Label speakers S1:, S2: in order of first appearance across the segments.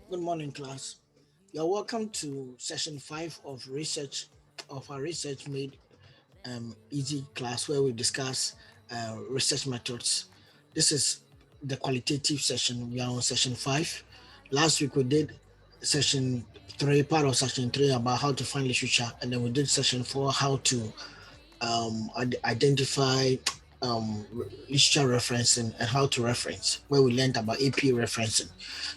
S1: Good morning, class. You're welcome to session 5 of our research made easy class where we discuss research methods. This is the qualitative session. We are on session 5. Last week we did session 3, part of session 3 about how to find literature, and then we did session 4, how to identify literature referencing and how to reference, where we learned about AP referencing.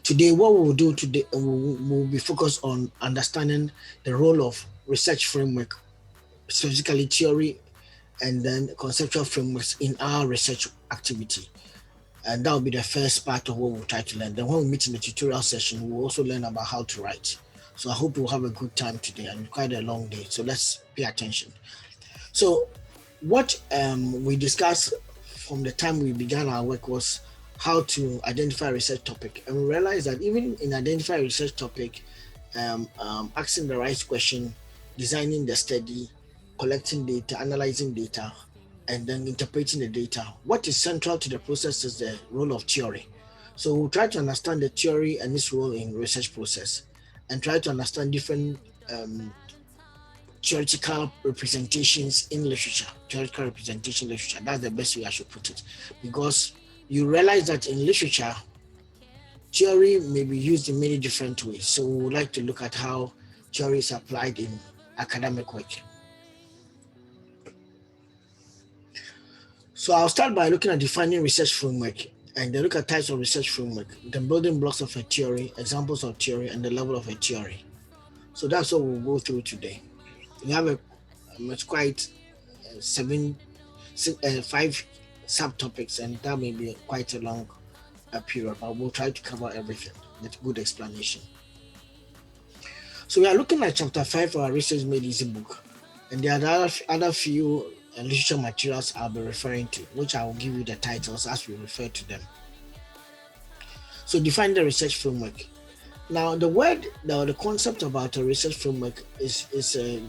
S1: Today, what we will do today, we'll be focused on understanding the role of research framework, specifically theory and then conceptual frameworks in our research activity. And that will be the first part of what we'll try to learn. Then when we meet in the tutorial session, we'll also learn about how to write. So I hope you'll have a good time today and quite a long day. So let's pay attention. So what we discussed from the time we began our work was how to identify a research topic. And we realized that even in identifying a research topic, asking the right question, designing the study, collecting data, analyzing data, and then interpreting the data. What is central to the process is the role of theory. So we'll try to understand the theory and its role in research process and try to understand different theoretical representations in literature. Theoretical representation in literature. That's the best way I should put it. Because you realize that in literature, theory may be used in many different ways. So we would like to look at how theory is applied in academic work. So I'll start by looking at defining research framework and then look at types of research framework, the building blocks of a theory, examples of theory, and the level of a theory. So that's what we'll go through today. We have it's quite 5 subtopics, and that may be quite a long period, but we'll try to cover everything with good explanation. So we are looking at chapter 5 of our Research Made Easy book, and there are other few literature materials I'll be referring to, which I will give you the titles as we refer to them. So define the research framework. Now the concept about a research framework is a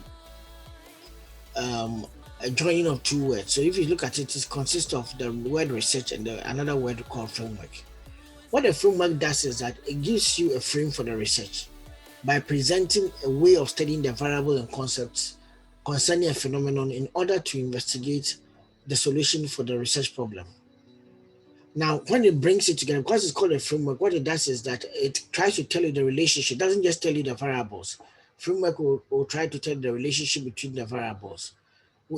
S1: joining of two words. So if you look at it, it consists of the word research and another word called framework. What a framework does is that it gives you a frame for the research by presenting a way of studying the variable and concepts concerning a phenomenon in order to investigate the solution for the research problem. Now, when it brings it together, because it's called a framework, what it does is that it tries to tell you the relationship. It doesn't just tell you the variables. Framework will try to tell you the relationship between the variables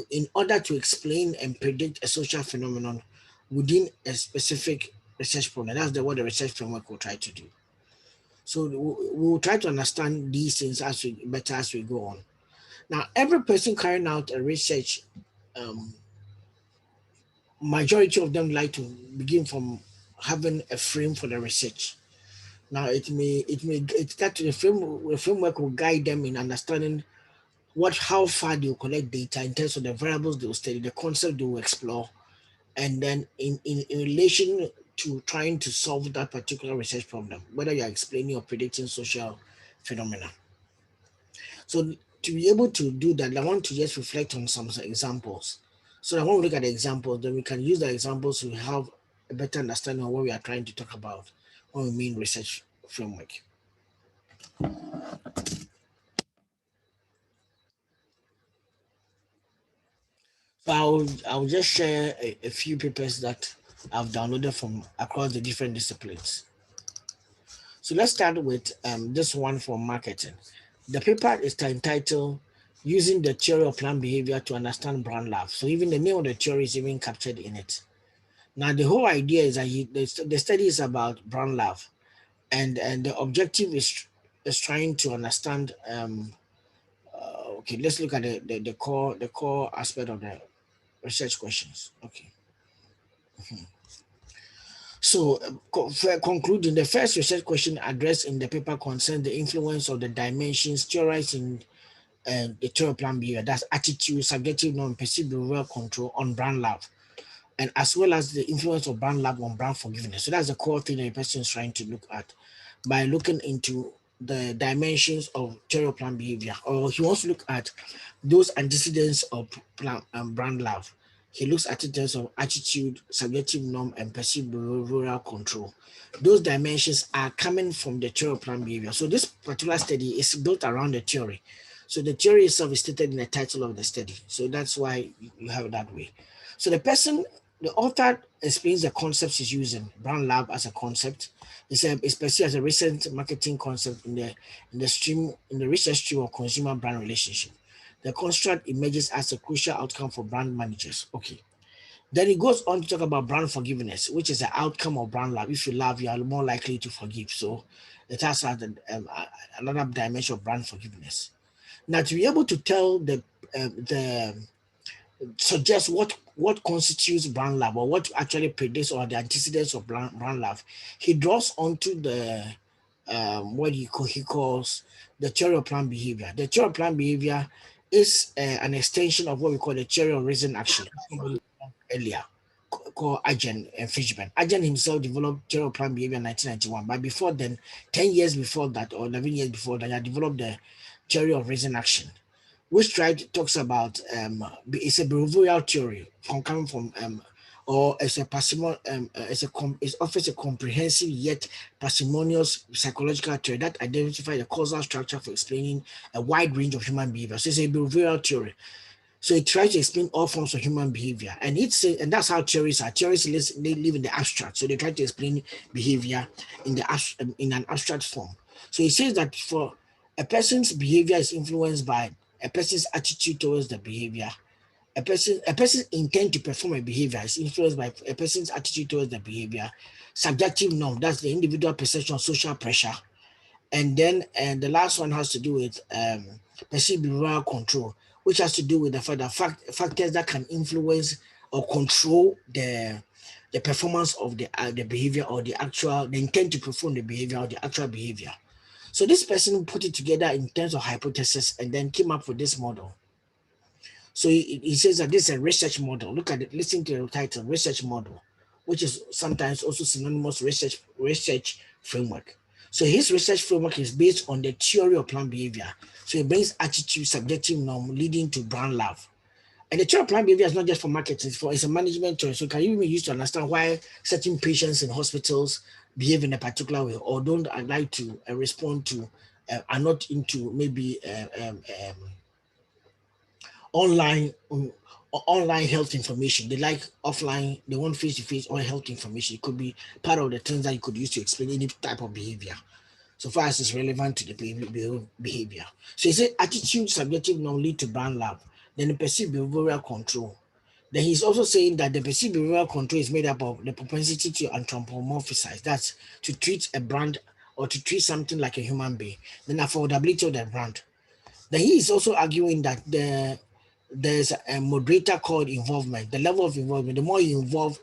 S1: in order to explain and predict a social phenomenon within a specific research problem. That's what the research framework will try to do. So we will try to understand these things as we go on. Now, every person carrying out a research, majority of them like to begin from having a frame for the research. Now, the framework will guide them in understanding how far they will collect data in terms of the variables they will study, the concept they will explore, and then in relation to trying to solve that particular research problem, whether you are explaining or predicting social phenomena. So to be able to do that, I want to just reflect on some examples. So I want to look at the examples, then we can use the examples to have a better understanding of what we are trying to talk about when we mean research framework. So I'll just share a few papers that I've downloaded from across the different disciplines. So let's start with this one for marketing. The paper is entitled Using the Theory of Planned Behavior to Understand Brand Love. So even the name of the theory is even captured in it. Now the whole idea is that the study is about brand love, and the objective is trying to understand. Okay, let's look at the core aspect of the research questions. Okay. So, concluding, the first research question addressed in the paper concerns the influence of the dimensions theorized in the theory of planned behavior. That's attitude, subjective norm, perceived behavioral control on brand love, and as well as the influence of brand love on brand forgiveness. So that's the core thing that the person is trying to look at by looking into the dimensions of theory of planned behavior, or he wants to look at those antecedents of plan brand love. He looks at it in terms of attitude, subjective norm, and perceived behavioral control. Those dimensions are coming from the theory of planned behavior. So this particular study is built around the theory. So the theory itself is stated in the title of the study. So that's why you have it that way. So the author explains the concepts he's using, brand love as a concept. It's perceived as a recent marketing concept in the research stream of consumer brand relationship. The construct emerges as a crucial outcome for brand managers. Okay. Then he goes on to talk about brand forgiveness, which is the outcome of brand love. If you love, you are more likely to forgive. So it has another dimension of brand forgiveness. Now, to be able to tell the suggest what constitutes brand love, or what actually predicts or the antecedents of brand love, he draws onto the what he calls the theory of planned behavior. The theory of planned behavior is an extension of what we call the theory of reason action. Somebody earlier called Agent and Fishman. Agent himself developed theory of planned behavior in 1991, but before then, 10 years before that, or 11 years before that, he had developed the theory of reason action, which talks about it's a behavioral theory from coming from or as a parsimon it offers a comprehensive yet parsimonious psychological theory that identifies the causal structure for explaining a wide range of human behavior. So it's a behavioral theory. So it tries to explain all forms of human behavior, and and that's how theories are. Theories they live in the abstract, so they try to explain behavior in an abstract form. So it says that for a person's behavior is influenced by a person's attitude towards the behavior. A person's intent to perform a behavior is influenced by a person's attitude towards the behavior. Subjective norm, that's the individual perception of social pressure. And the last one has to do with perceived behavioral control, which has to do with the fact that factors that can influence or control the performance of the behavior, or the intent to perform the behavior, or the actual behavior. So this person put it together in terms of hypothesis and then came up with this model. So he says that this is a research model. Look at it, listen to the title, research model, which is sometimes also synonymous research framework. So his research framework is based on the theory of planned behavior. So it brings attitude, subjective norm, leading to brand love. And the theory of planned behavior is not just for marketing, it's a management theory. So can you even use to understand why certain patients in hospitals behave in a particular way, or don't like to respond to, are not into maybe online online health information. They like offline, they want face-to-face or health information. It could be part of the things that you could use to explain any type of behavior, so far as it's relevant to the behavior. So he said attitude, subjective norm lead to brand love, then the perceived behavioral control. Then he's also saying that the perceived behavioral control is made up of the propensity to anthropomorphize, that's to treat a brand or to treat something like a human being, then affordability of the brand. Then he is also arguing that there's a moderator called involvement. The level of involvement, the more you involve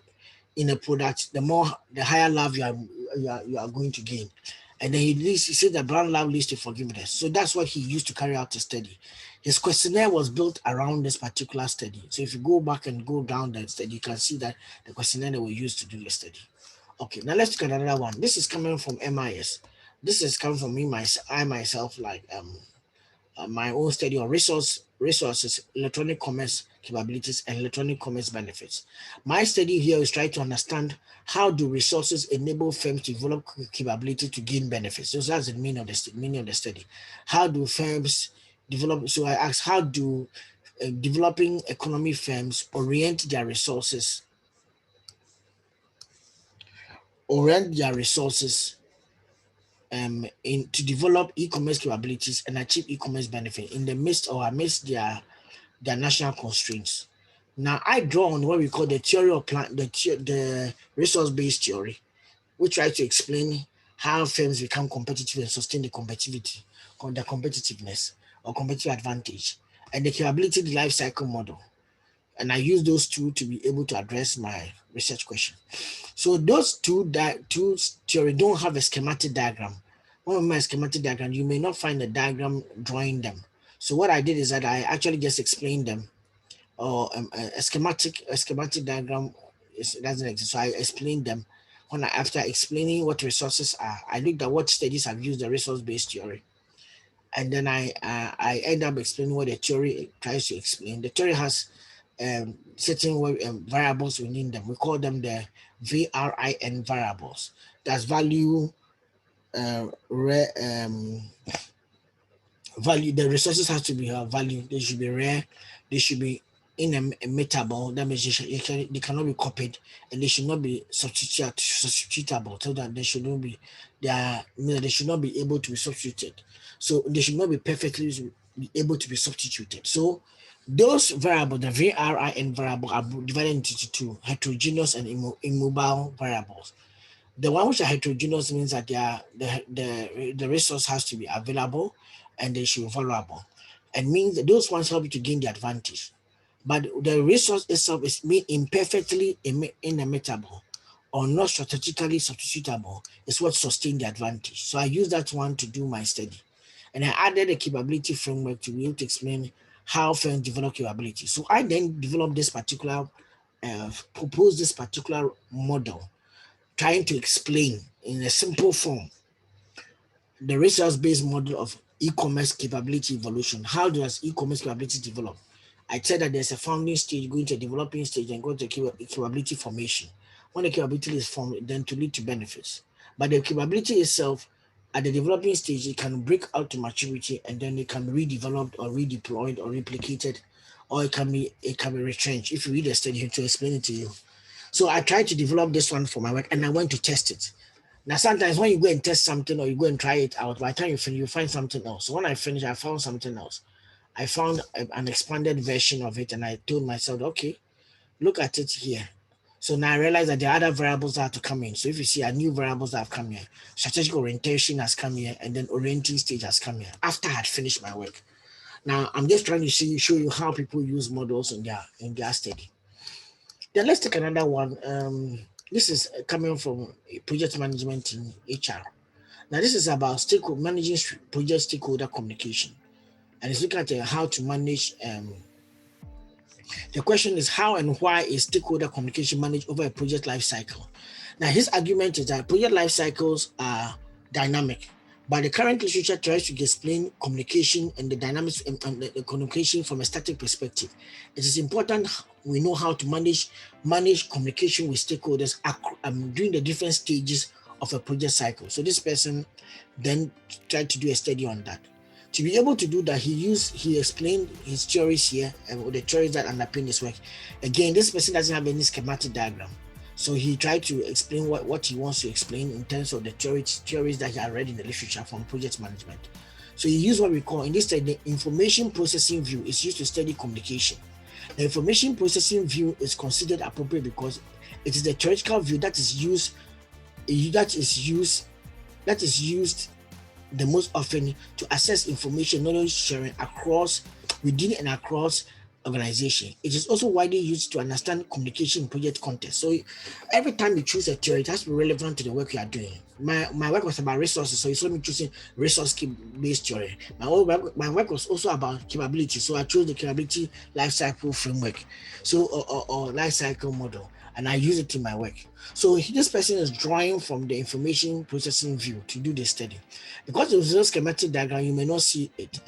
S1: in a product, the higher love you are going to gain. And then he said that brand love leads to forgiveness. So that's what he used to carry out the study. His questionnaire was built around this particular study. So if you go back and go down that study, you can see that the questionnaire that we used to do the study. Okay, now let's look at another one. This is coming from MIS. This is coming from I myself, like my own study on resources, electronic commerce capabilities, and electronic commerce benefits. My study here is trying to understand how do resources enable firms to develop capability to gain benefits. So that's the meaning of the study. How do firms develop? So I asked, how do developing economy firms orient their resources in to develop e-commerce capabilities and achieve e-commerce benefit in the midst or amidst their national constraints. Now, I draw on what we call the theory of the resource-based theory, which tries to explain how firms become competitive and sustain the competitiveness or competitive advantage, and the capability life cycle model. And I use those two to be able to address my research question. So those two theory don't have a schematic diagram. One of my schematic diagram, you may not find a diagram drawing them. So what I did is that I actually just explained them, or a schematic diagram doesn't exist. So I explained them After explaining what resources are, I looked at what studies have used the resource-based theory, and then I end up explaining what the theory tries to explain. The theory has certain variables within them. We call them the VRIN variables. That's value, uh, re, um, value. The resources has to be value. They should be rare. They should be inimitable. That means they cannot be copied, and they should not be substitutable. So that they should not be they should not be able to be substituted. So they should not be perfectly be able to be substituted. So those variables, the VRIN variable, are divided into two: heterogeneous and immobile variables. The one which are heterogeneous means that the resource has to be available and they should be valuable. And means that those ones help you to gain the advantage. But the resource itself is made imperfectly inimitable or not strategically substitutable is what sustains the advantage. So I use that one to do my study. And I added a capability framework to be able to explain how firms develop capability. So I then developed this particular, proposed this particular model trying to explain in a simple form the resource-based model of e-commerce capability evolution. How does e-commerce capability develop? I said that there's a founding stage, going to a developing stage, and go to capability formation. When the capability is formed, then to lead to benefits. But the capability itself, at the developing stage, it can break out to maturity, and then it can be redeveloped or redeployed or replicated, or it can be retrenched. If you read the study to explain it to you. So I tried to develop this one for my work, and I went to test it. Now, sometimes when you go and test something or you go and try it out, by the time you finish, you find something else. So when I finished, I found something else. I found an expanded version of it, and I told myself, okay, look at it here. So now I realize that there are other variables that have to come in. So if you see, new variables that have come here, strategic orientation has come here, and then orienting stage has come here after I had finished my work. Now I'm just trying to show you how people use models in their study. Then let's take another one. This is coming from project management in HR. Now this is about managing project stakeholder communication, and it's looking at how to manage. The question is how and why is stakeholder communication managed over a project life cycle? Now his argument is that project life cycles are dynamic, but the current literature tries to explain communication and the dynamics and the communication from a static perspective. It is important we know how to manage communication with stakeholders during the different stages of a project cycle. So this person then tried to do a study on that. To be able to do that, he explained his theories here and the theories that underpin his work. Again, this person doesn't have any schematic diagram. So he tried to explain what he wants to explain in terms of the theories that he had read in the literature from project management. So he used what we call, in this study, the information processing view is used to study communication. The information processing view is considered appropriate because it is the theoretical view that is used the most often to assess information knowledge sharing within and across organization. It is also widely used to understand communication in project context. So every time you choose a theory, it has to be relevant to the work you are doing. My work was about resources, so you saw me choosing resource-based theory. My work was also about capability, so I chose the capability life cycle framework, so or life cycle model, and I use it in my work. So this person is drawing from the information processing view to do the study. Because there's no schematic diagram, you may not see it.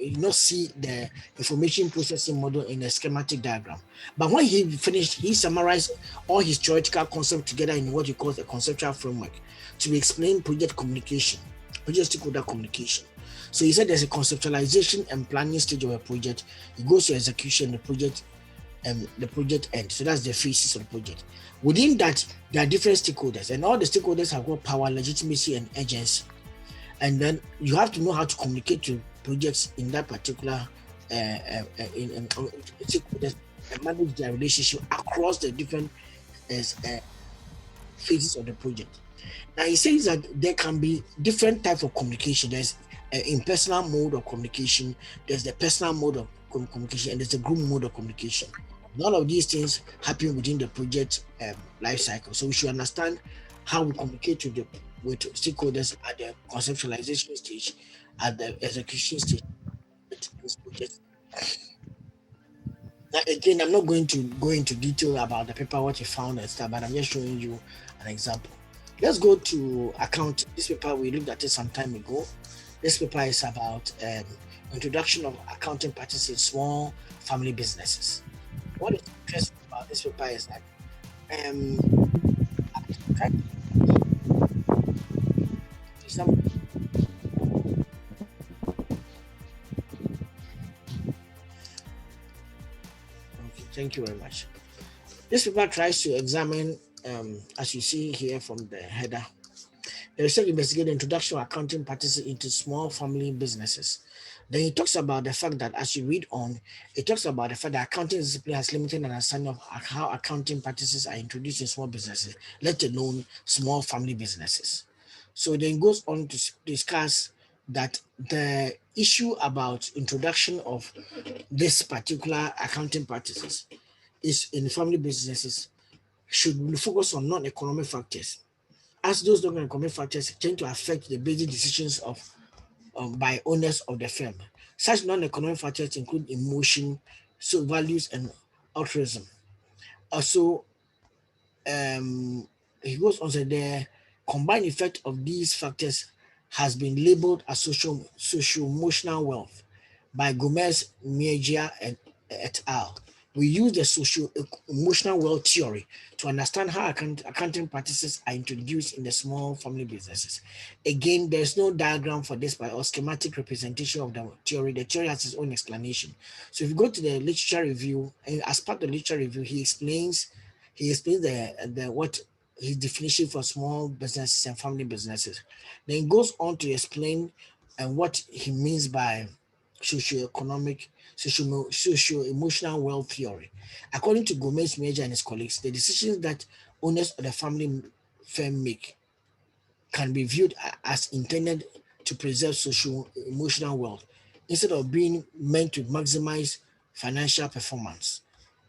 S1: You not see the information processing model in a schematic diagram. But when he finished, he summarized all his theoretical concepts together in what he calls a conceptual framework to explain project stakeholder communication. So he said there's a conceptualization and planning stage of a project. It goes to execution, the project ends. So that's the phases of the project. Within that, there are different stakeholders, and all the stakeholders have got power, legitimacy, and agency. And then you have to know how to communicate to projects in that particular stakeholders and manage their relationship across the different phases of the project. Now he says that there can be different types of communication. There's impersonal mode of communication, there's the personal mode of communication, and there's the group mode of communication. None of these things happen within the project life cycle. So we should understand how we communicate with stakeholders at the conceptualization stage, at the execution stage. This project. Now, again, I'm not going to go into detail about the paper, what you found and stuff, but I'm just showing you an example. Let's go to accounting. This paper we looked at it some time ago. This paper is about introduction of accounting practices in small family businesses. What is interesting about this paper is that um, try to some. Okay, thank you very much. This paper tries to examine, as you see here from the header, the research investigated the introduction of accounting practices into small family businesses. Then it talks about the fact that as you read on, it talks about the fact that accounting discipline has limited understanding of how accounting practices are introduced in small businesses, let alone small family businesses. So then it goes on to discuss that the issue about introduction of this particular accounting practices is in family businesses should focus on non-economic factors, as those non-economic factors tend to affect the basic decisions of by owners of the firm. Such non-economic factors include emotion, so values, and altruism. Also, he goes on to say the combined effect of these factors has been labeled as social emotional wealth by Gomez, Mejia, and et al. We use the social emotional wealth theory to understand how accounting practices are introduced in the small family businesses. Again, there's no diagram for this by or schematic representation of the theory. The theory has its own explanation. So if you go to the literature review, and as part of the literature review, he explains the what his definition for small businesses and family businesses. Then he goes on to explain and what he means by socioeconomic, socio-emotional wealth theory. According to Gomez Major and his colleagues, the decisions that owners of the family firm make can be viewed as intended to preserve social emotional wealth instead of being meant to maximize financial performance.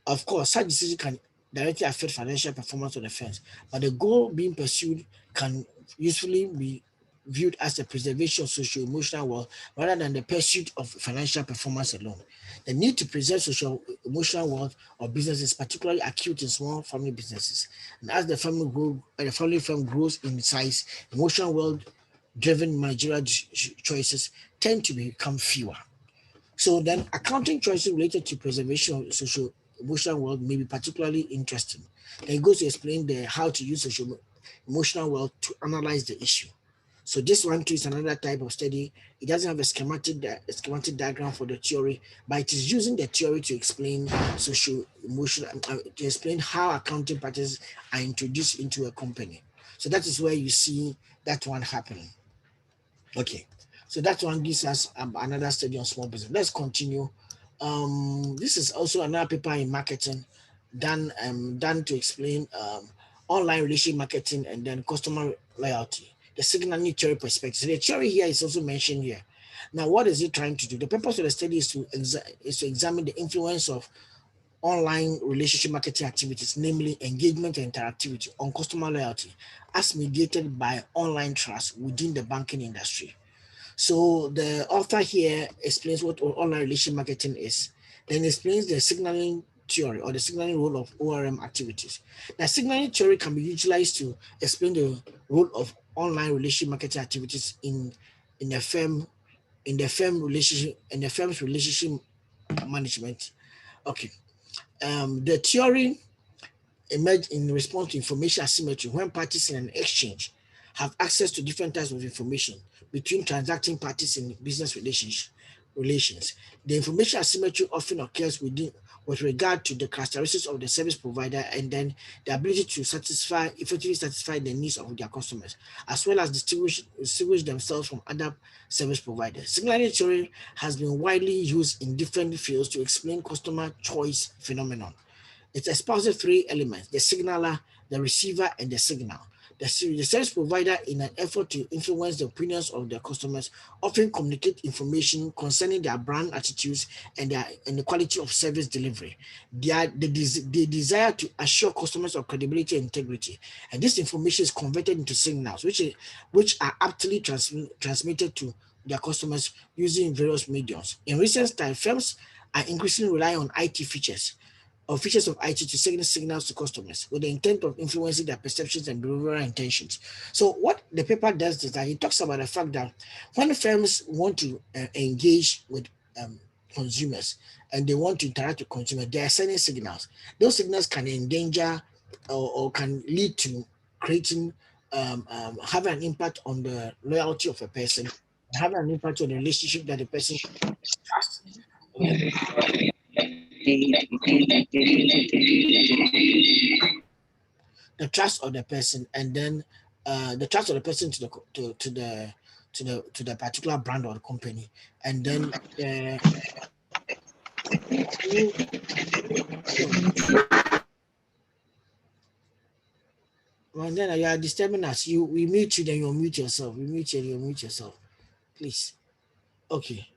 S1: Of course, such decision can directly affect financial performance of the firms, but the goal being pursued can usefully be viewed as the preservation of social emotional wealth rather than the pursuit of financial performance alone. The need to preserve social emotional wealth of business is particularly acute in small family businesses. And as the family firm grows in size, emotional wealth driven managerial choices tend to become fewer. So then accounting choices related to preservation of social emotional wealth may be particularly interesting. Then it goes to explain the how to use social emotional wealth to analyze the issue. So this one too is another type of study. It doesn't have a schematic diagram for the theory, but it is using the theory to explain social emotional to explain how accounting practices are introduced into a company. So that is where you see that one happening. Okay, so that one gives us another study on small business. Let's continue. This is also another paper in marketing done to explain online relationship marketing and then customer loyalty, the signaling theory perspective. So the theory here is also mentioned here. Now, what is it trying to do? The purpose of the study is to examine the influence of online relationship marketing activities, namely engagement and interactivity, on customer loyalty, as mediated by online trust within the banking industry. So the author here explains what online relationship marketing is, then explains the signaling theory or the signaling role of ORM activities. Now, signaling theory can be utilized to explain the role of online relationship marketing activities in the firm in the firm's relationship management. Okay. The theory emerge in response to information asymmetry when parties in an exchange have access to different types of information between transacting parties in business relations. The information asymmetry often occurs with regard to the characteristics of the service provider and then the ability to effectively satisfy the needs of their customers, as well as distinguish themselves from other service providers. Signaling theory has been widely used in different fields to explain customer choice phenomenon. It espouses three elements: the signaler, the receiver, and the signal. The service provider, in an effort to influence the opinions of their customers, often communicate information concerning their brand attitudes and the quality of service delivery. They desire to assure customers of credibility and integrity, and this information is converted into signals, which are aptly transmitted to their customers using various mediums. In recent times, firms are increasingly relying on IT features of features of IT to send signals to customers with the intent of influencing their perceptions and behavioral intentions. So what the paper does is that it talks about the fact that when firms want to engage with consumers and they want to interact with consumers, they are sending signals. Those signals can endanger or can lead to creating have an impact on the loyalty of a person, have an impact on the relationship that the person trusts. Okay. The trust of the person, and then the trust of the person to the to the particular brand or company, and then well, then you are disturbing us. We mute you, then you mute yourself. We mute you, you mute yourself, please. Okay.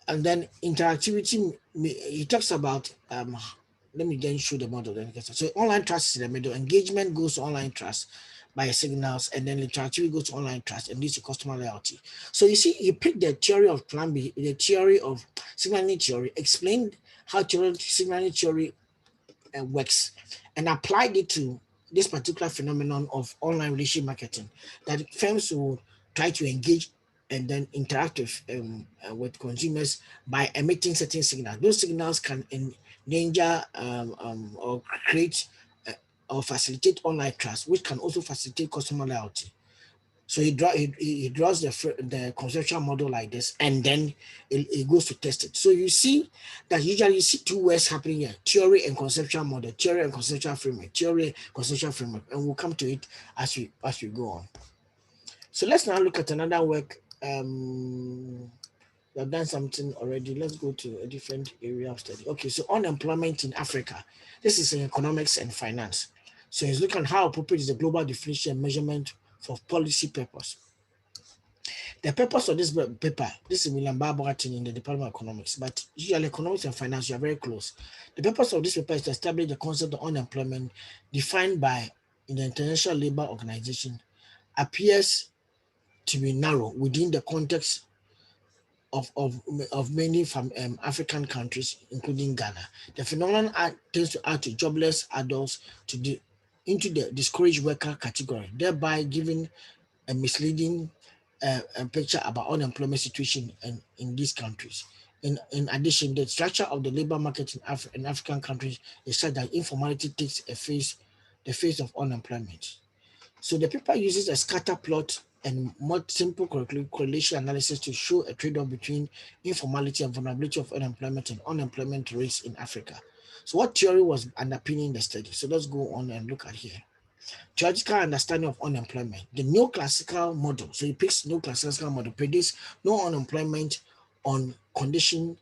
S1: And then interactivity, he talks about let me then show the model. Then so online trust is in the middle. Engagement goes to online trust by signals, and then interactivity goes to online trust and leads to customer loyalty. So you see, he picked the theory of the theory of signaling theory, explained how signaling theory works, and applied it to this particular phenomenon of online relationship marketing, that firms will try to engage and then interact with consumers by emitting certain signals. Those signals can endanger or create or facilitate online trust, which can also facilitate customer loyalty. So he draws the conceptual model like this, and then it goes to test it. So you see that usually you see two words happening here: theory and conceptual model, theory and conceptual framework, theory and conceptual framework, and we'll come to it as we go on. So let's now look at another work. We have done something already. Let's go to a different area of study. Okay, so unemployment in Africa. This is in economics and finance. So he's looking at how appropriate is the global definition and measurement for policy purpose. The purpose of this paper, this is William Boateng in the Department of Economics, but usually economics and finance, you are very close. The purpose of this paper is to establish the concept of unemployment defined by in the International Labour Organization appears to be narrow within the context of many from African countries, including Ghana. The phenomenon tends to add to jobless adults into the discouraged worker category, thereby giving a misleading a picture about unemployment situation in these countries. In addition, the structure of the labor market in African countries is such that informality takes the face of unemployment. So the paper uses a scatter plot and more simple correlation analysis to show a trade-off between informality and vulnerability of unemployment and unemployment rates in Africa. So what theory was underpinning the study? So let's go on and look at here. Theoretical understanding of unemployment. The neoclassical model, so he picks neoclassical model, predicts no unemployment on condition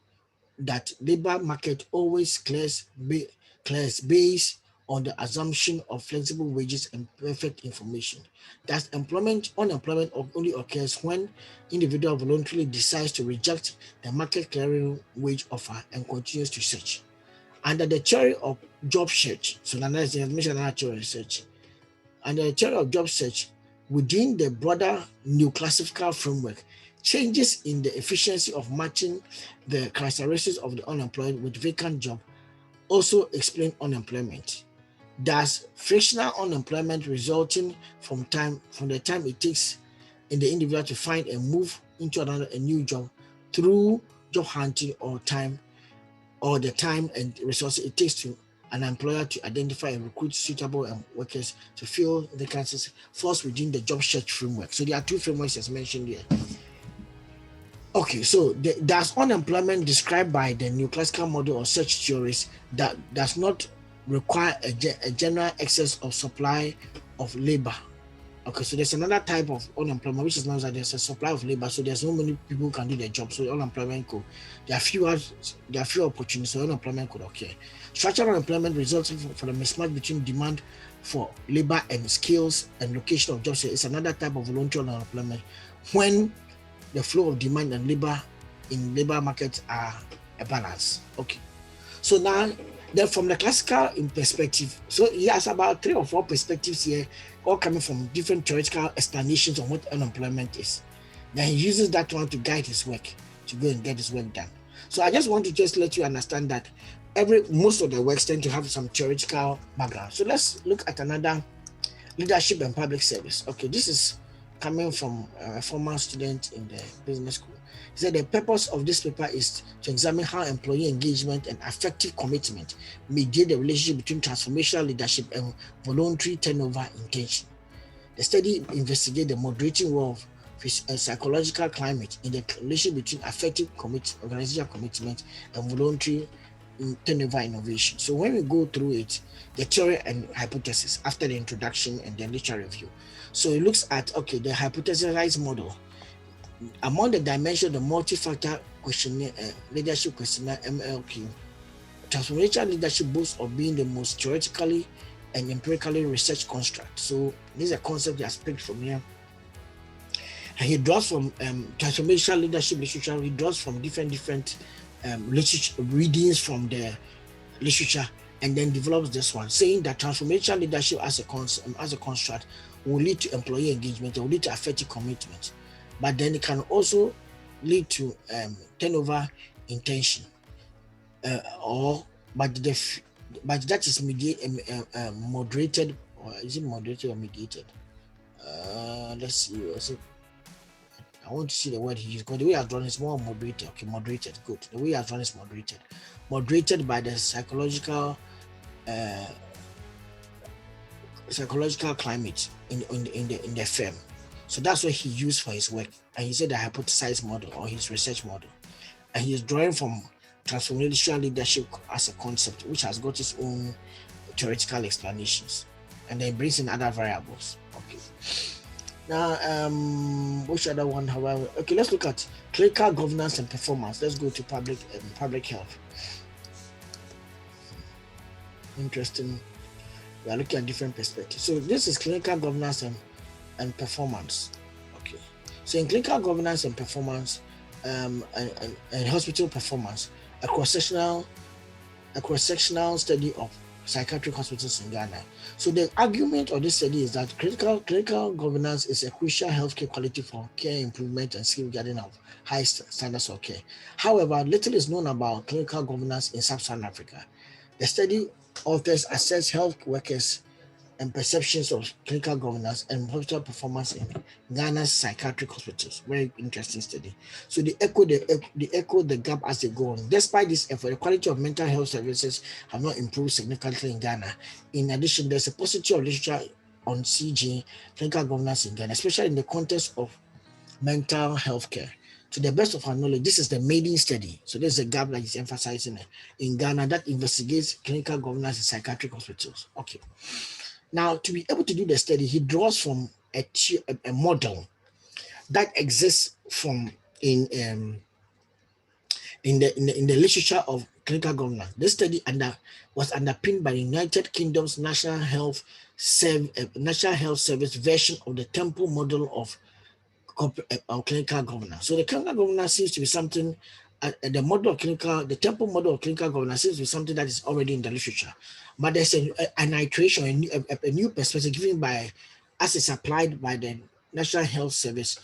S1: that labor market always clears based on the assumption of flexible wages and perfect information. That unemployment only occurs when individual voluntarily decides to reject the market clearing wage offer and continues to search. Under the theory of job search, so analysis information theory research, and the theory of job search within the broader neoclassical framework, changes in the efficiency of matching the characteristics of the unemployed with vacant job also explain unemployment. Thus, frictional unemployment resulting from the time it takes in the individual to find and move into a new job through job hunting or the time and resources it takes to an employer to identify and recruit suitable workers to fill vacancies falls within the job search framework. So there are two frameworks as mentioned here. Okay, so there's unemployment described by the neoclassical model or search theories that does not require a general excess of supply of labor. Okay, so there's another type of unemployment which is known as there's a supply of labor, so there's no many people who can do the job, so unemployment could there are few opportunities, so unemployment could occur. Structural unemployment resulting from the mismatch between demand for labor and skills and location of jobs is another type of voluntary unemployment when the flow of demand and labor in labor markets are a balance. Okay, so now then from the classical perspective, so he has about 3 or 4 perspectives here, all coming from different theoretical explanations on what unemployment is. Then he uses that one to guide his work, to go and get his work done. So I just want to let you understand that most of the works tend to have some theoretical background. So let's look at another, leadership and public service. Okay, this is coming from a former student in the business school. He said the purpose of this paper is to examine how employee engagement and effective commitment mediate the relationship between transformational leadership and voluntary turnover intention. The study investigates the moderating role of psychological climate in the relationship between effective organizational commitment and voluntary turnover innovation. So when we go through it, the theory and hypothesis after the introduction and the literature review. So it looks at, okay, the hypothesized model. Among the dimensions of the multi-factor questionnaire, leadership questionnaire MLQ, transformational leadership boasts of being the most theoretically and empirically researched construct. So this is a concept he has picked from here. And he draws from transformational leadership literature. He draws from different literature readings from the literature, and then develops this one, saying that transformational leadership as a construct will lead to employee engagement, it will lead to effective commitment, but then it can also lead to turnover intention, or but the but that is moderated, or is it moderated or mediated? Let's see. I want to see the word he used, because the way I've drawn is more moderated. Okay, moderated. Good. The way I've drawn is moderated. Moderated by the uh, psychological climate in the firm. So that's what he used for his work. And he said the hypothesized model or his research model. And he's drawing from transformational leadership as a concept, which has got its own theoretical explanations. And then brings in other variables. Okay. Now, which other one have I? Okay, let's look at clinical governance and performance. Let's go to public health. Interesting. We are looking at different perspectives. So this is clinical governance and performance. Okay. So in clinical governance and performance, and hospital performance, a cross-sectional study of psychiatric hospitals in Ghana. So the argument of this study is that clinical governance is a crucial healthcare quality for care improvement and safeguarding of high standards of care. However, little is known about clinical governance in sub-Saharan Africa. The study authors assess health workers and perceptions of clinical governance and hospital performance in Ghana's psychiatric hospitals. Very interesting study. So they echo the gap as they go on. Despite this effort, the quality of mental health services have not improved significantly in Ghana. In addition, there's a paucity of literature on CG, clinical governance in Ghana, especially in the context of mental health care. To the best of our knowledge, this is the maiden study. So there's a gap that is emphasizing in Ghana that investigates clinical governance in psychiatric hospitals. Okay. Now, to be able to do the study, he draws from a model that exists from in the literature of clinical governance. This study was underpinned by the United Kingdom's National Health Service version of the Temple model of clinical governance. So the clinical governance seems to be something, the Temple model of clinical governance seems to be something that is already in the literature. But there's an iteration, a new perspective given by, as it's applied by the National Health Service.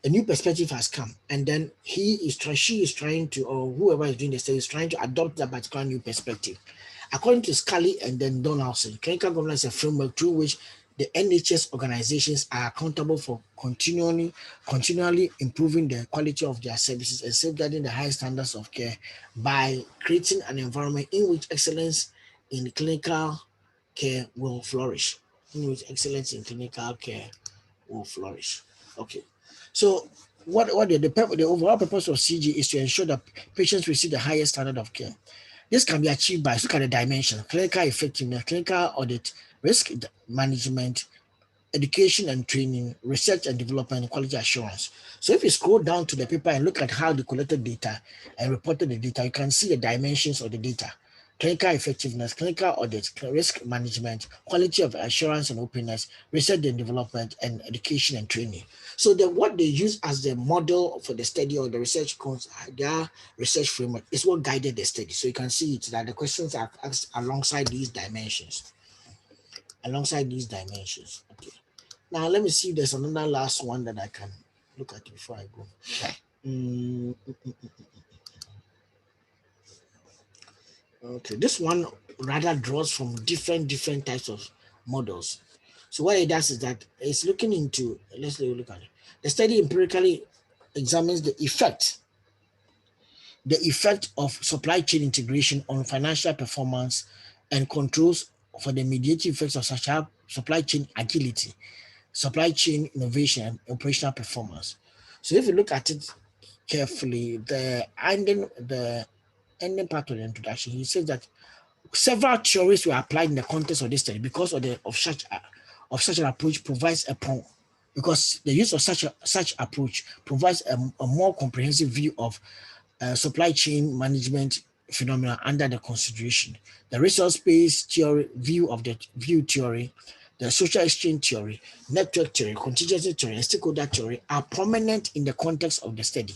S1: A new perspective has come, and then she is trying to, or whoever is doing the study is trying to adopt that particular new perspective. According to Scully and then Donaldson, clinical governance is a framework through which the NHS organizations are accountable for continually improving the quality of their services and safeguarding the high standards of care by creating an environment in which excellence in clinical care will flourish. In which excellence in clinical care will flourish. Okay. So the overall purpose of CG is to ensure that patients receive the highest standard of care. This can be achieved by, look at the dimension: clinical effectiveness, clinical audit, risk management, education and training, research and development, and quality assurance. So if you scroll down to the paper and look at how they collected data and reported the data, you can see the dimensions of the data: clinical effectiveness, clinical audit, risk management, quality of assurance and openness, research and development, and education and training. So what they use as the model for the study or the research their research framework is what guided the study. So you can see it that the questions are asked alongside these dimensions. Okay. Now let me see if there's another last one that I can look at before I go. Mm, Okay, this one rather draws from different types of models. So what it does is that it's looking into, look at it. The study empirically examines the effect of supply chain integration on financial performance and controls for the mediative effects of such as supply chain agility, supply chain innovation, and operational performance. So if you look at it carefully, the ending part of the introduction, he says that several theories were applied in the context of this study because of such an approach provides because the use of such approach provides a more comprehensive view of supply chain management phenomena under the consideration. The resource-based theory view of the view theory, the social exchange theory, network theory, contingency theory, and stakeholder theory are prominent in the context of the study.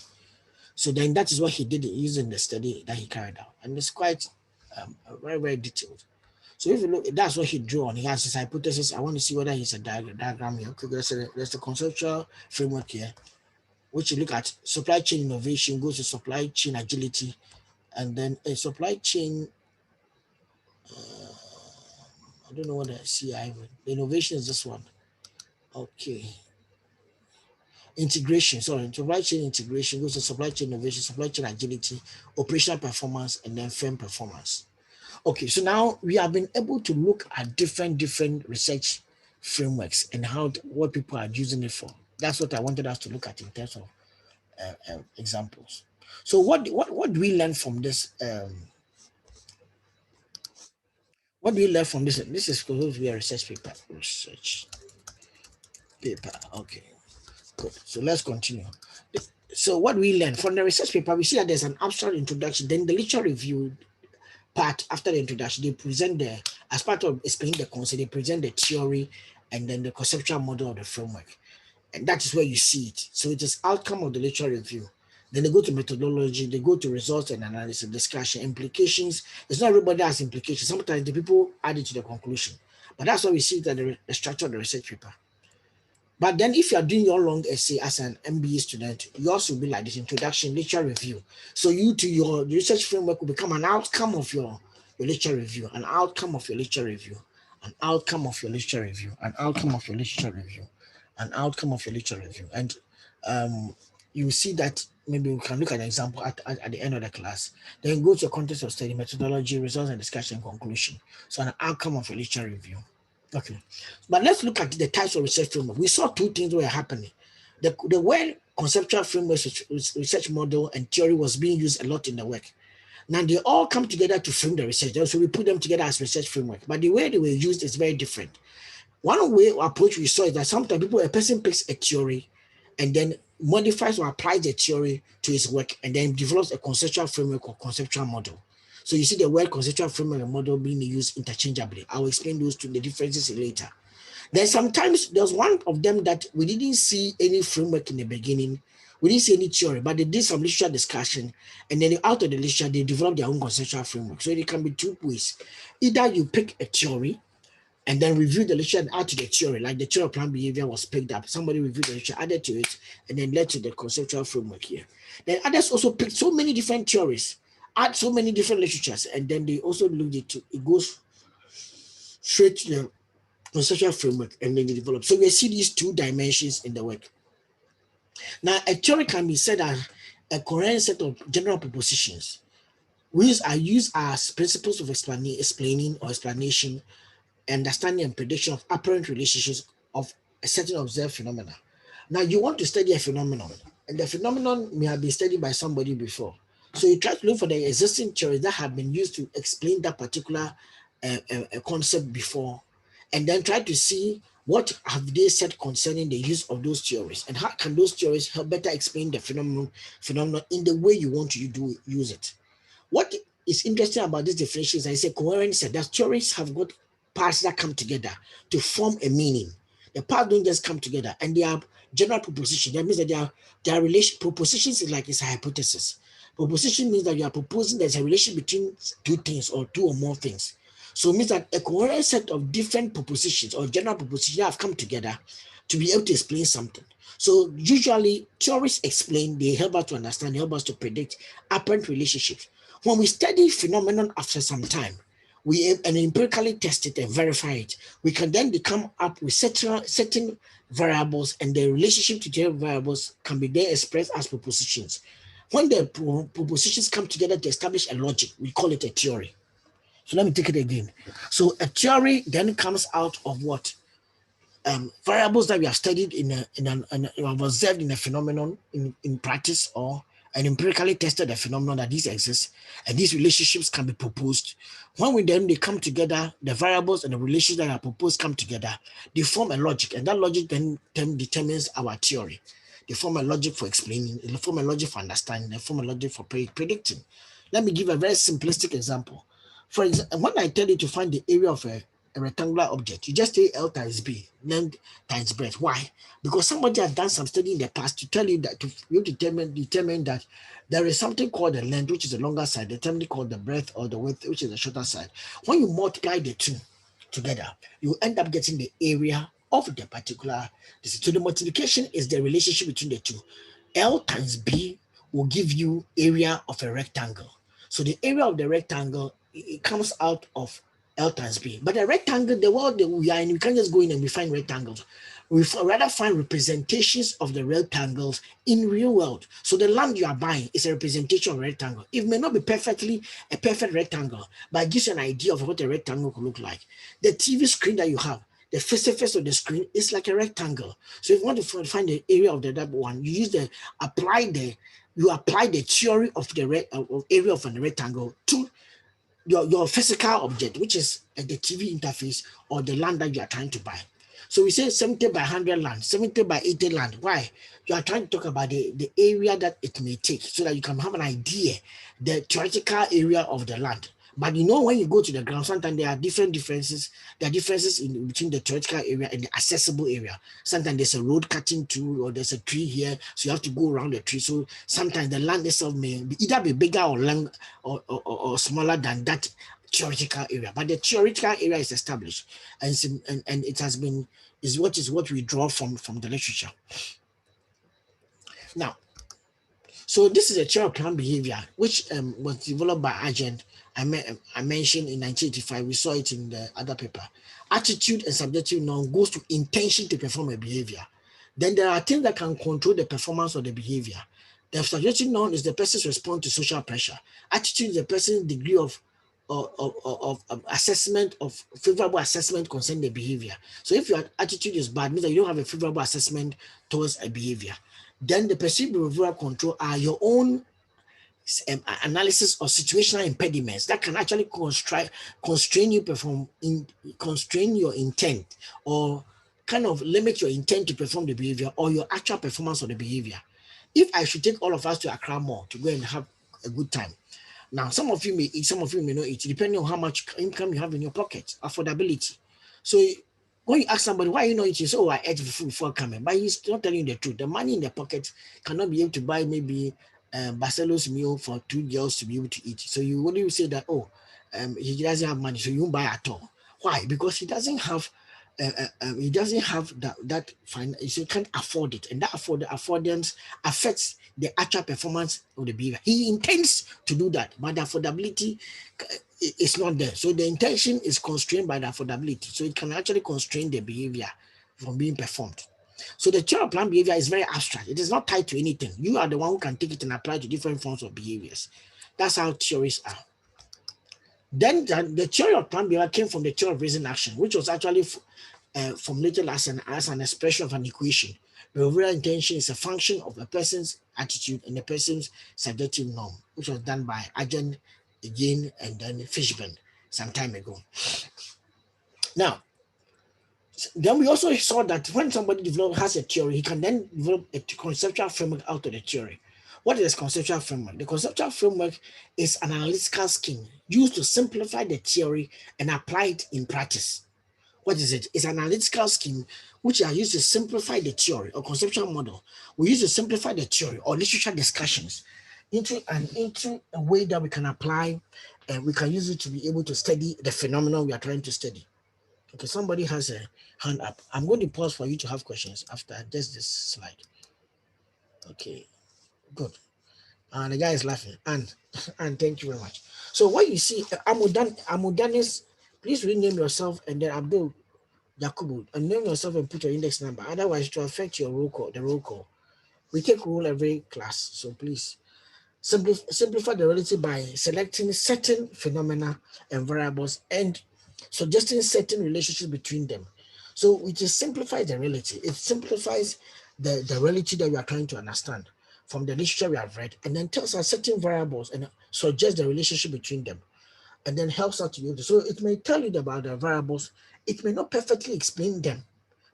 S1: So then that is what he did using the study that he carried out. And it's quite very detailed. So if you look, that's what he drew on. He has his hypothesis. I want to see whether he's a diagram here. Okay, there's the conceptual framework here, which you look at supply chain innovation, goes to supply chain agility, and then a supply chain, I don't know what I see either. The innovation is this one. Okay. Integration, sorry, supply chain integration goes to supply chain innovation, supply chain agility, operational performance, and then firm performance. Okay, so now we have been able to look at different research frameworks and what people are using it for. That's what I wanted us to look at in terms of examples. So what do we learn from this? What do we learn from this? This is supposed to be a research paper. Research paper. Okay, good. So let's continue. So what we learn from the research paper, we see that there's an abstract introduction, then the literature review part after the introduction, they present as part of explaining the concept, they present the theory and then the conceptual model of the framework. And that is where you see it. So it is outcome of the literature review. Then they go to methodology, they go to results and analysis, discussion, implications. It's not everybody has implications. Sometimes the people add it to the conclusion. But that's why we see that the structure of the research paper. But then if you are doing your long essay as an MBA student, you also be like this introduction, literature review. So your research framework will become an outcome of your literature review, an outcome of your literature review, an outcome of your literature review, an outcome of your literature review, an outcome of your literature review. And you see that maybe we can look at an example at the end of the class. Then go to the context of study, methodology, results and discussion, conclusion. So an outcome of your literature review. Okay, but let's look at the types of research framework. We saw two things were happening. The word conceptual framework, research model, and theory was being used a lot in the work. Now they all come together to frame the research. So we put them together as research framework. But the way they were used is very different. One way or approach we saw is that sometimes a person picks a theory and then modifies or applies the theory to his work and then develops a conceptual framework or conceptual model. So you see the word conceptual framework and model being used interchangeably. I'll explain those two, the differences later. Then sometimes there's one of them that we didn't see any framework in the beginning. We didn't see any theory, but they did some literature discussion. And then out of the literature, they developed their own conceptual framework. So it can be two ways. Either you pick a theory and then review the literature and add to the theory, like the theory of planned behavior was picked up. Somebody reviewed the literature, added to it, and then led to the conceptual framework here. Then others also picked so many different theories, add so many different literatures, and then they also looked at it goes straight to the conceptual framework, and then they develop. So we see these two dimensions in the work. Now, a theory can be said as a coherent set of general propositions, which are used as principles of explaining or explanation, understanding and prediction of apparent relationships of a certain observed phenomena. Now you want to study a phenomenon, and the phenomenon may have been studied by somebody before. So you try to look for the existing theories that have been used to explain that particular concept before, and then try to see what have they said concerning the use of those theories, and how can those theories help better explain the phenomenon in the way you want to use it. What is interesting about this definition is I say coherence that theories have got parts that come together to form a meaning. The parts don't just come together, and they are general propositions. That means that they are relation propositions is like it's a hypothesis. Proposition means that you are proposing there's a relation between two things or two or more things. So it means that a coherent set of different propositions or general propositions have come together to be able to explain something. So usually theories explain, they help us to understand, they help us to predict apparent relationships. When we study phenomenon after some time, we and empirically test it and verify it, we can then come up with certain variables, and the relationship to the variables can be then expressed as propositions. When the propositions come together to establish a logic, we call it a theory. So let me take it again. So a theory then comes out of what? Variables that we have studied have observed in a phenomenon in practice, or and empirically tested a phenomenon that these exist, and these relationships can be proposed. When they come together, the variables and the relations that are proposed come together, they form a logic, and that logic then determines our theory. They form a logic for explaining, they form a logic for understanding, they form a logic for predicting. Let me give a very simplistic example. For example, when I tell you to find the area of a rectangular object, you just say L times B, length times breadth. Why? Because somebody has done some study in the past to tell you that you determine that there is something called the length, which is the longer side, determined called the breadth, or the width, which is the shorter side. When you multiply the two together, you end up getting the area of the particular. So the multiplication is the relationship between the two. L times B will give you area of a rectangle. So the area of the rectangle, it comes out of L times B. But the rectangle, the world that we are in, we can't just go in and we find rectangles. We rather find representations of the rectangles in real world. So the land you are buying is a representation of a rectangle. It may not be perfectly a perfect rectangle, but it gives you an idea of what a rectangle could look like. The TV screen that you have, the face of the screen is like a rectangle. So if you want to find the area of the that one, you apply the theory of the area of a rectangle to your physical object, which is the TV interface or the land that you are trying to buy. So we say 70 by 100 land, 70 by 80 land. Why? You are trying to talk about the area that it may take so that you can have an idea, the theoretical area of the land. But you know, when you go to the ground, sometimes there are differences. There are differences in between the theoretical area and the accessible area. Sometimes there's a road cutting through, or there's a tree here, so you have to go around the tree. So sometimes the land itself may either be bigger or long or smaller than that theoretical area. But the theoretical area is established, and it has been is what we draw from the literature. Now, so this is a theory of planned behavior, which was developed by Agent. I mentioned in 1985. We saw it in the other paper. Attitude and subjective norm goes to intention to perform a behavior. Then there are things that can control the performance of the behavior. The subjective norm is the person's response to social pressure. Attitude is the person's degree of assessment, of favorable assessment concerning the behavior. So if your attitude is bad, means that you don't have a favorable assessment towards a behavior. Then the perceived behavioral control are your own analysis of situational impediments that can actually constrain you constrain your intent, or kind of limit your intent to perform the behavior or your actual performance of the behavior. If I should take all of us to Accra Mall to go and have a good time, now some of you may eat, some of you may not eat, depending on how much income you have in your pocket, affordability. So when you ask somebody why you not eating, so I ate food before coming, but he's not telling you the truth. The money in the pocket cannot be able to buy maybe Barcelo's meal for two girls to be able to eat. So you only say that, oh, he doesn't have money, so you won't buy at all. Why? Because he doesn't have that fine, so he can't afford it, and that affordance affects the actual performance of the behavior. He intends to do that, but the affordability is not there. So the intention is constrained by the affordability, so it can actually constrain the behavior from being performed. So the theory of planned behavior is very abstract. It is not tied to anything. You are the one who can take it and apply to different forms of behaviors. That's how theories are. Then the theory of planned behavior came from the theory of reason action, which was actually formulated as an expression of an equation. Behavioral intention is a function of a person's attitude and a person's subjective norm, which was done by Agent again and then Fishburne some time ago. Now, then we also saw that when somebody has a theory, he can then develop a conceptual framework out of the theory. What is conceptual framework? The conceptual framework is an analytical scheme used to simplify the theory and apply it in practice. What is it? It's an analytical scheme which are used to simplify the theory or conceptual model. We use to simplify the theory or literature discussions into a way that we can apply, and we can use it to be able to study the phenomenon we are trying to study. Okay, somebody has a hand up. I'm going to pause for you to have questions after just this slide. Okay, good. And the guy is laughing. And thank you very much. So what you see, Amudanis, please rename yourself and then Abdul Yakubu and name yourself and put your index number. Otherwise, it will affect your roll call, the roll call. We take roll every class. So please simplify the reality by selecting certain phenomena and variables and suggesting certain relationships between them. So it just simplifies the reality. It simplifies the reality that we are trying to understand from the literature we have read, and then tells us certain variables and suggests the relationship between them, and then helps us to be able to. So it may tell you about the variables. It may not perfectly explain them,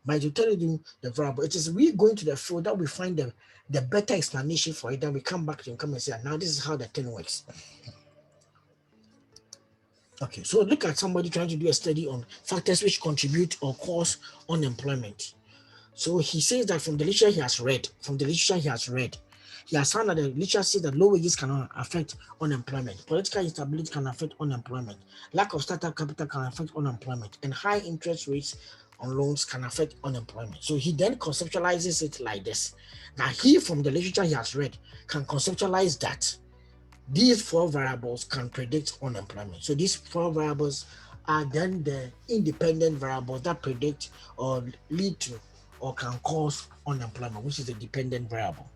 S1: but to tell you the variable. It is we going to the field that we find the better explanation for it. Then we come back to and come and say, now this is how the thing works. Okay, so look at somebody trying to do a study on factors which contribute or cause unemployment. So he says that from the literature he has found that the literature says that low wages can affect unemployment, political instability can affect unemployment, lack of startup capital can affect unemployment, and high interest rates on loans can affect unemployment. So he then conceptualizes it like this. Now he, from the literature he has read, can conceptualize that these four variables can predict unemployment. So these four variables are then the independent variables that predict or lead to or can cause unemployment, which is a dependent variable.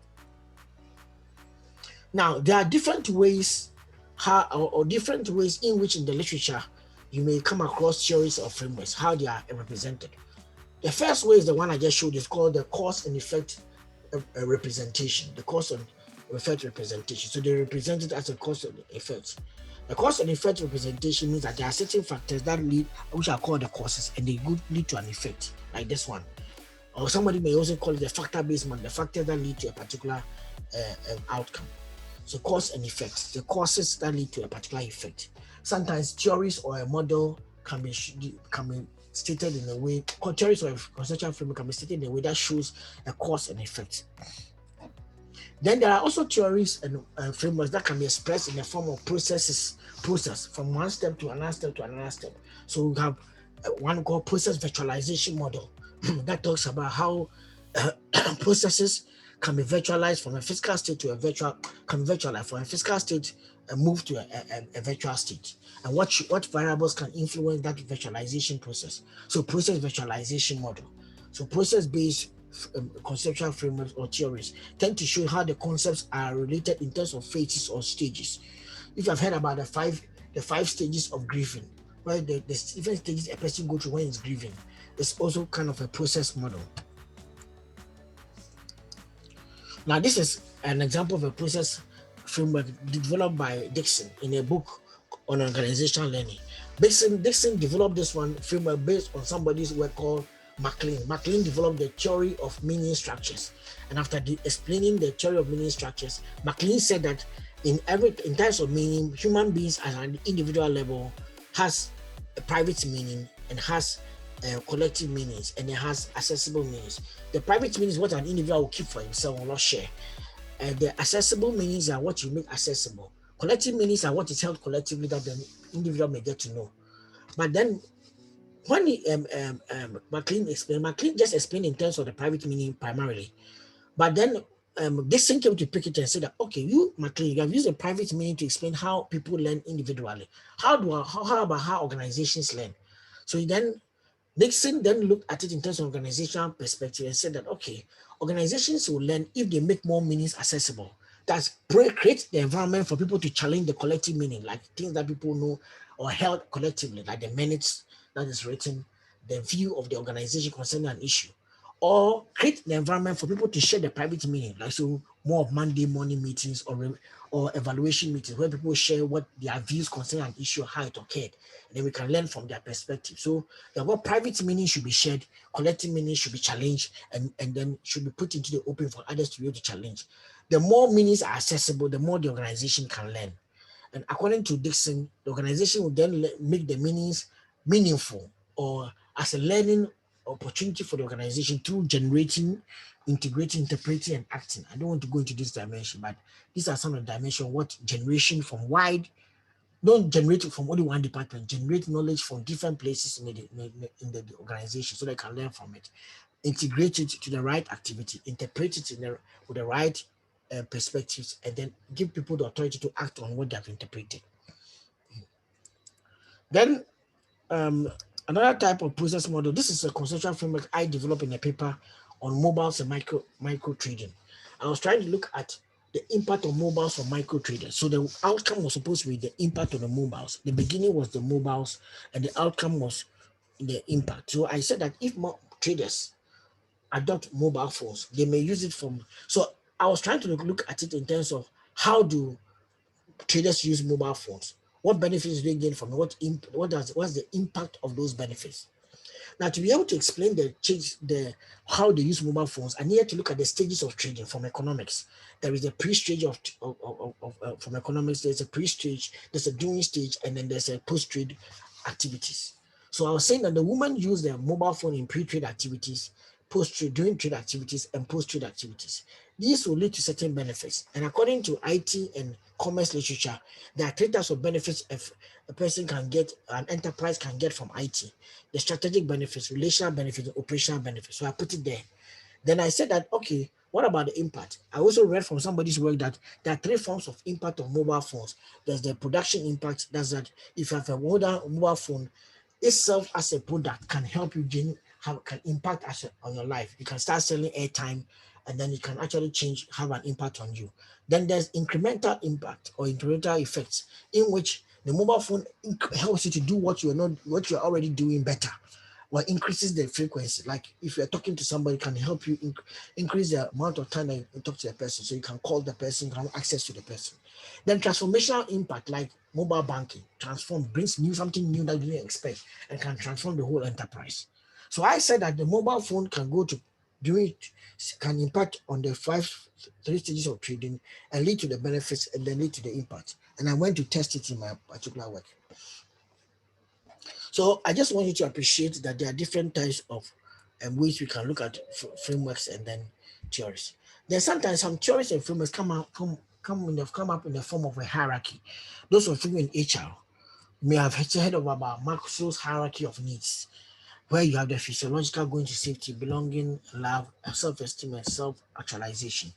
S1: Now, there are different ways how or different ways in which in the literature you may come across theories or frameworks, how they are represented. The first way is the one I just showed. It's called the cause and effect representation. The cause and effect representation. So they represent it as a cause and effect. The cause and effect representation means that there are certain factors that lead, which are called the causes, and they could lead to an effect, like this one. Or somebody may also call it the factor-based model, the factors that lead to a particular outcome. So cause and effect, the causes that lead to a particular effect. Sometimes theories or a model can be stated in a way, theories or a conceptual framework can be stated in a way that shows a cause and effect. Then there are also theories and frameworks that can be expressed in the form of process from one step to another step to another step. So we have one called process virtualization model that talks about how processes can be virtualized from a physical state to a virtual, can be virtualized from a physical state and move to a virtual state, and what variables can influence that virtualization process. So process virtualization model. So process-based conceptual frameworks or theories tend to show how the concepts are related in terms of phases or stages. If you have heard about the five stages of grieving, where the different stages a person goes through when he's grieving, it's also kind of a process model. Now, this is an example of a process framework developed by Dixon in a book on organizational learning. Dixon developed this one framework based on somebody's work called MacLean. MacLean developed the theory of meaning structures, and after explaining the theory of meaning structures, MacLean said that in terms of meaning, human beings at an individual level has a private meaning and has collective meanings, and it has accessible meanings. The private meanings what an individual will keep for himself will not share. And the accessible meanings are what you make accessible. Collective meanings are what is held collectively that the individual may get to know. But then when MacLean just explained in terms of the private meaning primarily. But then this thing came to pick it and said that, okay, you, MacLean, you have used a private meaning to explain how people learn individually. How about how organizations learn? So then Nixon then looked at it in terms of organizational perspective and said that, okay, organizations will learn if they make more meanings accessible. That's create the environment for people to challenge the collective meaning, like things that people know or held collectively, like the minutes that is written, the view of the organization concerning an issue, or create the environment for people to share the private meaning, like so more of Monday morning meetings or evaluation meetings where people share what their views concerning an issue, how it occurred, and then we can learn from their perspective. So what private meaning should be shared, collective meaning should be challenged, and then should be put into the open for others to be able to challenge. The more meanings are accessible, the more the organization can learn. And according to Dixon, the organization will then make the meanings meaningful or as a learning opportunity for the organization through generating, integrating, interpreting, and acting. I don't want to go into this dimension, but these are some of the dimensions what generation from wide, don't generate it from only one department, generate knowledge from different places in the organization so they can learn from it, integrate it to the right activity, interpret it with the right perspectives, and then give people the authority to act on what they have interpreted. Then um, another type of process model. This is a conceptual framework I developed in a paper on mobiles and micro trading. I was trying to look at the impact of mobiles on micro traders. So the outcome was supposed to be the impact on the mobiles. The beginning was the mobiles, and the outcome was the impact. So I said that if more traders adopt mobile phones, they may use it from. So I was trying to look at it in terms of how do traders use mobile phones. What benefits do they gain from it? What's the impact of those benefits? Now, to be able to explain the how they use mobile phones, I needed to look at the stages of trading from economics. There is a pre-stage from economics. There's a pre-stage, there's a during stage, and then there's a post-trade activities. So I was saying that the woman used their mobile phone in pre-trade activities, post-trade, during trade activities, and post-trade activities. These will lead to certain benefits. And according to IT and commerce literature, there are three types of benefits if a person can get, an enterprise can get from IT: the strategic benefits, relational benefits, and operational benefits. So I put it there. Then I said that, okay, what about the impact? I also read from somebody's work that there are three forms of impact of mobile phones. There's the production impact, that's that if you have a mobile phone, itself as a product can help you can impact on your life. You can start selling airtime, and then it can actually have an impact on you. Then there's incremental impact or incremental effects, in which the mobile phone helps you to do what you're already doing better, or increases the frequency. Like if you're talking to somebody, can help you increase the amount of time that you talk to a person, so you can call the person, you can have access to the person. Then transformational impact, like mobile banking, brings something new that you didn't expect, and can transform the whole enterprise. So I said that the mobile phone can go to do it, can impact on the three stages of trading, and lead to the benefits, and then lead to the impact. And I went to test it in my particular work. So I just want you to appreciate that there are different types of ways we can look at frameworks and then theories. Then sometimes some theories and frameworks come up in the form of a hierarchy. Those of you in HR may have heard of about Maslow's hierarchy of needs, where you have the physiological going to safety, belonging, love, self-esteem, and self-actualization.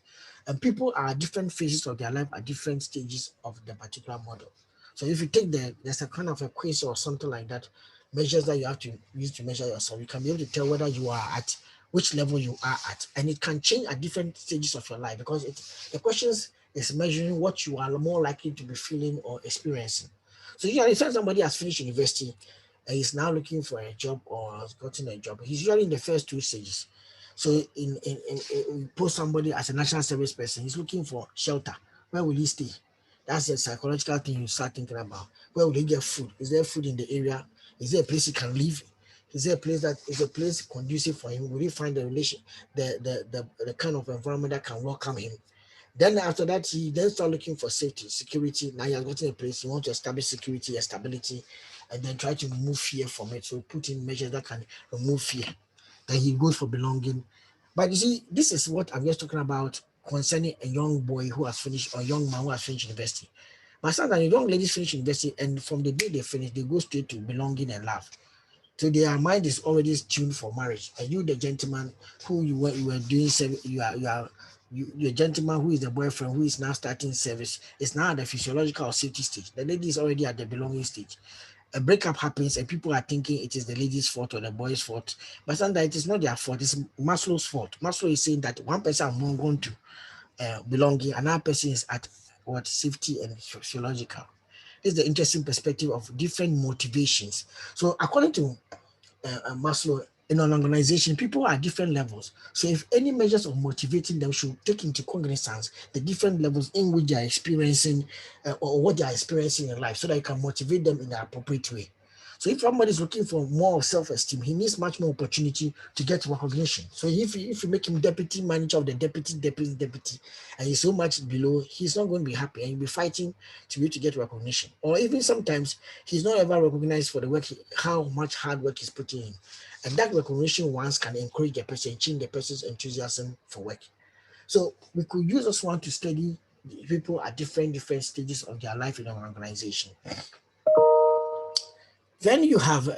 S1: And people are at different phases of their life at different stages of the particular model. So if you take there's a kind of a quiz or something like that, measures that you have to use to measure yourself, you can be able to tell whether you are at which level you are at. And it can change at different stages of your life, because the questions is measuring what you are more likely to be feeling or experiencing. So usually, if somebody has finished university and he's now looking for a job or has gotten a job, he's usually in the first two stages. So in post somebody as a national service person, he's looking for shelter. Where will he stay? That's a psychological thing you start thinking about. Where will he get food? Is there food in the area? Is there a place he can live? Is there a place that is a place conducive for him? Will he find the relation, the kind of environment that can welcome him? Then after that, he then start looking for safety, security. Now he has gotten a place. He wants to establish security and stability, and then try to remove fear from it. So put in measures that can remove fear. Then he goes for belonging. But you see, this is what I'm just talking about concerning a young boy who has finished, or a young man who has finished university. But sometimes the young ladies finish university, and from the day they finish, they go straight to belonging and love. So their mind is already tuned for marriage. And you, the gentleman who you were doing service, you're a gentleman who is the boyfriend who is now starting service, is now at the physiological or safety stage. The lady is already at the belonging stage. A breakup happens and people are thinking it is the lady's fault or the boy's fault. But sometimes it is not their fault, it's Maslow's fault. Maslow is saying that one person has moved on to belonging, another person is at what safety and physiological. This is the interesting perspective of different motivations. So according to Maslow, in an organization, people are at different levels. So, if any measures of motivating them should take into cognizance the different levels in which they are experiencing or what they are experiencing in life, so that you can motivate them in the appropriate way. So, if somebody is looking for more self-esteem, he needs much more opportunity to get recognition. So, if you make him deputy manager of the deputy, and he's so much below, he's not going to be happy, and you'll be fighting to be able to get recognition. Or even sometimes he's not ever recognized for the work, how much hard work he's putting in. And that recognition once can encourage the person, change the person's enthusiasm for work. So we could use this one to study people at different stages of their life in an organization. Then you have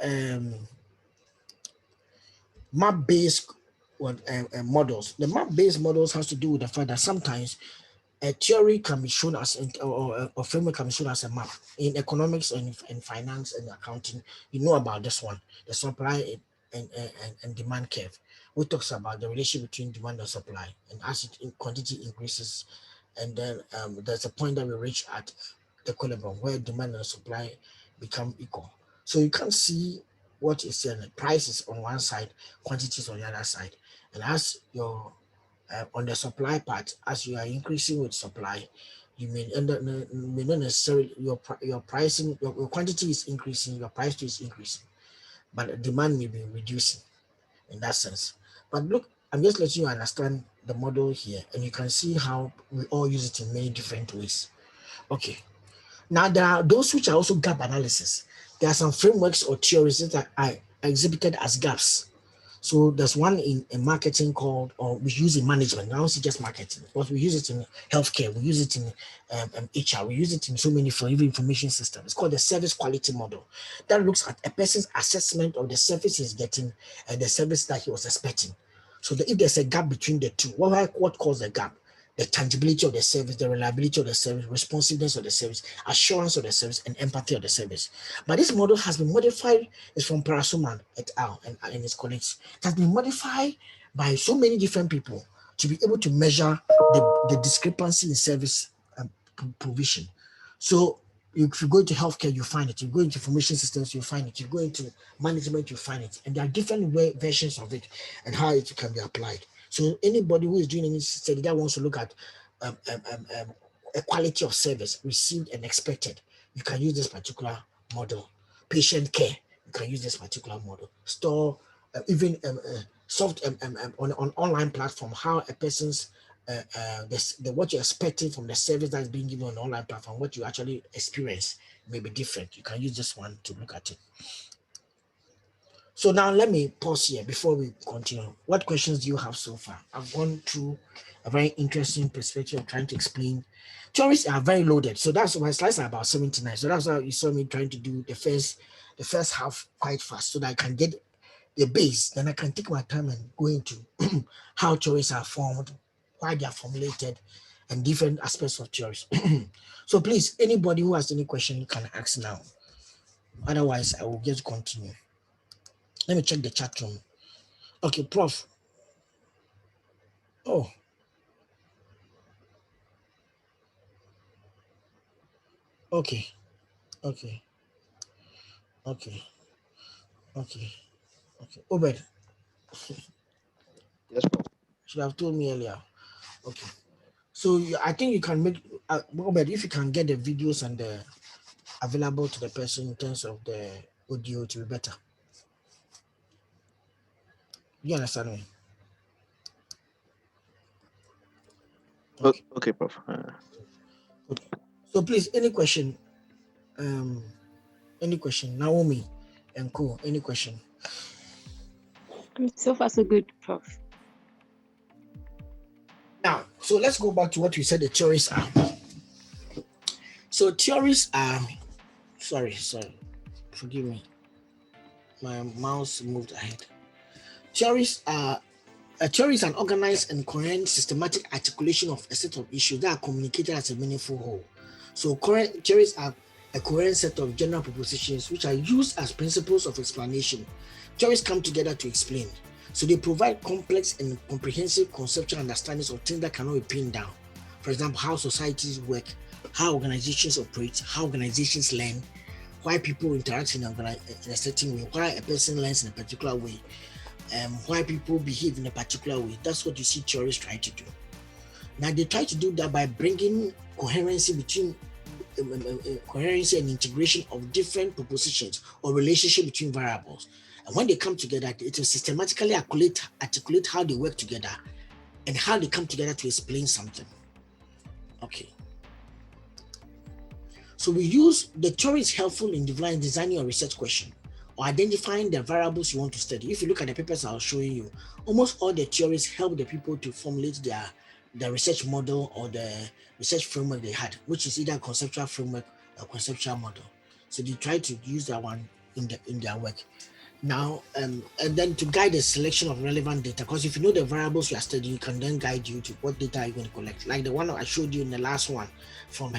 S1: map-based models. The map-based models has to do with the fact that sometimes A theory can be shown as or framework can be shown as a map. In economics and finance and accounting, you know about this one, the supply and demand curve, which talks about the relationship between demand and supply. And as quantity increases, and then there's a point that we reach at the equilibrium where demand and supply become equal. So you can see what is here. The prices on one side, quantities on the other side. And as your on the supply part, as you are increasing with supply, you may end up may not necessarily your pricing, your quantity is increasing, your price too is increasing, but the demand may be reducing in that sense. But look, I'm just letting you understand the model here, and you can see how we all use it in many different ways. Okay. Now there are those which are also gap analysis. There are some frameworks or theories that are exhibited as gaps. So there's one in marketing called, or we use in management. Now it's just marketing, but we use it in healthcare, we use it in HR, we use it in so many for even information systems. It's called the service quality model. That looks at a person's assessment of the service he's getting and the service that he was expecting. So if there's a gap between the two, what caused the gap? The tangibility of the service, the reliability of the service, responsiveness of the service, assurance of the service, and empathy of the service. But this model has been modified. It's from Parasuman et al. And his colleagues. It has been modified by so many different people to be able to measure the discrepancy in service provision. So if you go into healthcare, you find it. You go into information systems, you find it. You go into management, you find it. And there are different versions of it and how it can be applied. So anybody who is doing any study that wants to look at um, um, um, um, a quality of service received and expected, you can use this particular model. Patient care, you can use this particular model. Store, even soft on online platform, how a person's what you're expecting from the service that's being given on the online platform, what you actually experience may be different. You can use this one to look at it. So now let me pause here before we continue. What questions do you have so far? I've gone through a very interesting perspective of trying to explain. Theories are very loaded, so that's why slides are about 79. So that's why you saw me trying to do the first half quite fast so that I can get the base. Then I can take my time and go into how theories are formed, why they are formulated, and different aspects of theories. So please, anybody who has any question, you can ask now. Otherwise, I will just continue. Let me check the chat room. Okay, Prof. Oh, okay, okay, okay, okay, okay. Obed,
S2: Yes, Prof.
S1: should have told me earlier. Okay. So I think you can make, Obed, if you can get the videos and the available to the person in terms of the audio to be better. You understand me? Okay.
S2: Okay, Prof.
S1: Okay. So please, any question? Um, any question? Naomi and Co. Any question?
S3: So far, so good, Prof.
S1: Now, so let's go back to what we said the theories are. So theories are, sorry, forgive me. My mouse moved ahead. Theories are A theory is an organized and coherent systematic articulation of a set of issues that are communicated as a meaningful whole. So theories are a coherent set of general propositions which are used as principles of explanation. Theories come together to explain. So they provide complex and comprehensive conceptual understandings of things that cannot be pinned down. For example, how societies work, how organizations operate, how organizations learn, why people interact in a certain way, why a person learns in a particular way, why people behave in a particular way. That's what you see theorists try to do. Now they try to do that by bringing coherency between coherency and integration of different propositions or relationship between variables. And when they come together, it will systematically articulate how they work together and how they come together to explain something. Okay. So we use the theory is helpful in designing a research question or identifying the variables you want to study. If you look at the papers I was showing you, almost all the theories help the people to formulate their research model or the research framework they had, which is either conceptual framework or conceptual model. So they try to use that one in their work. Now, and then to guide the selection of relevant data, because if you know the variables you are studying, you can then guide you to what data you're going to collect. Like the one I showed you in the last one from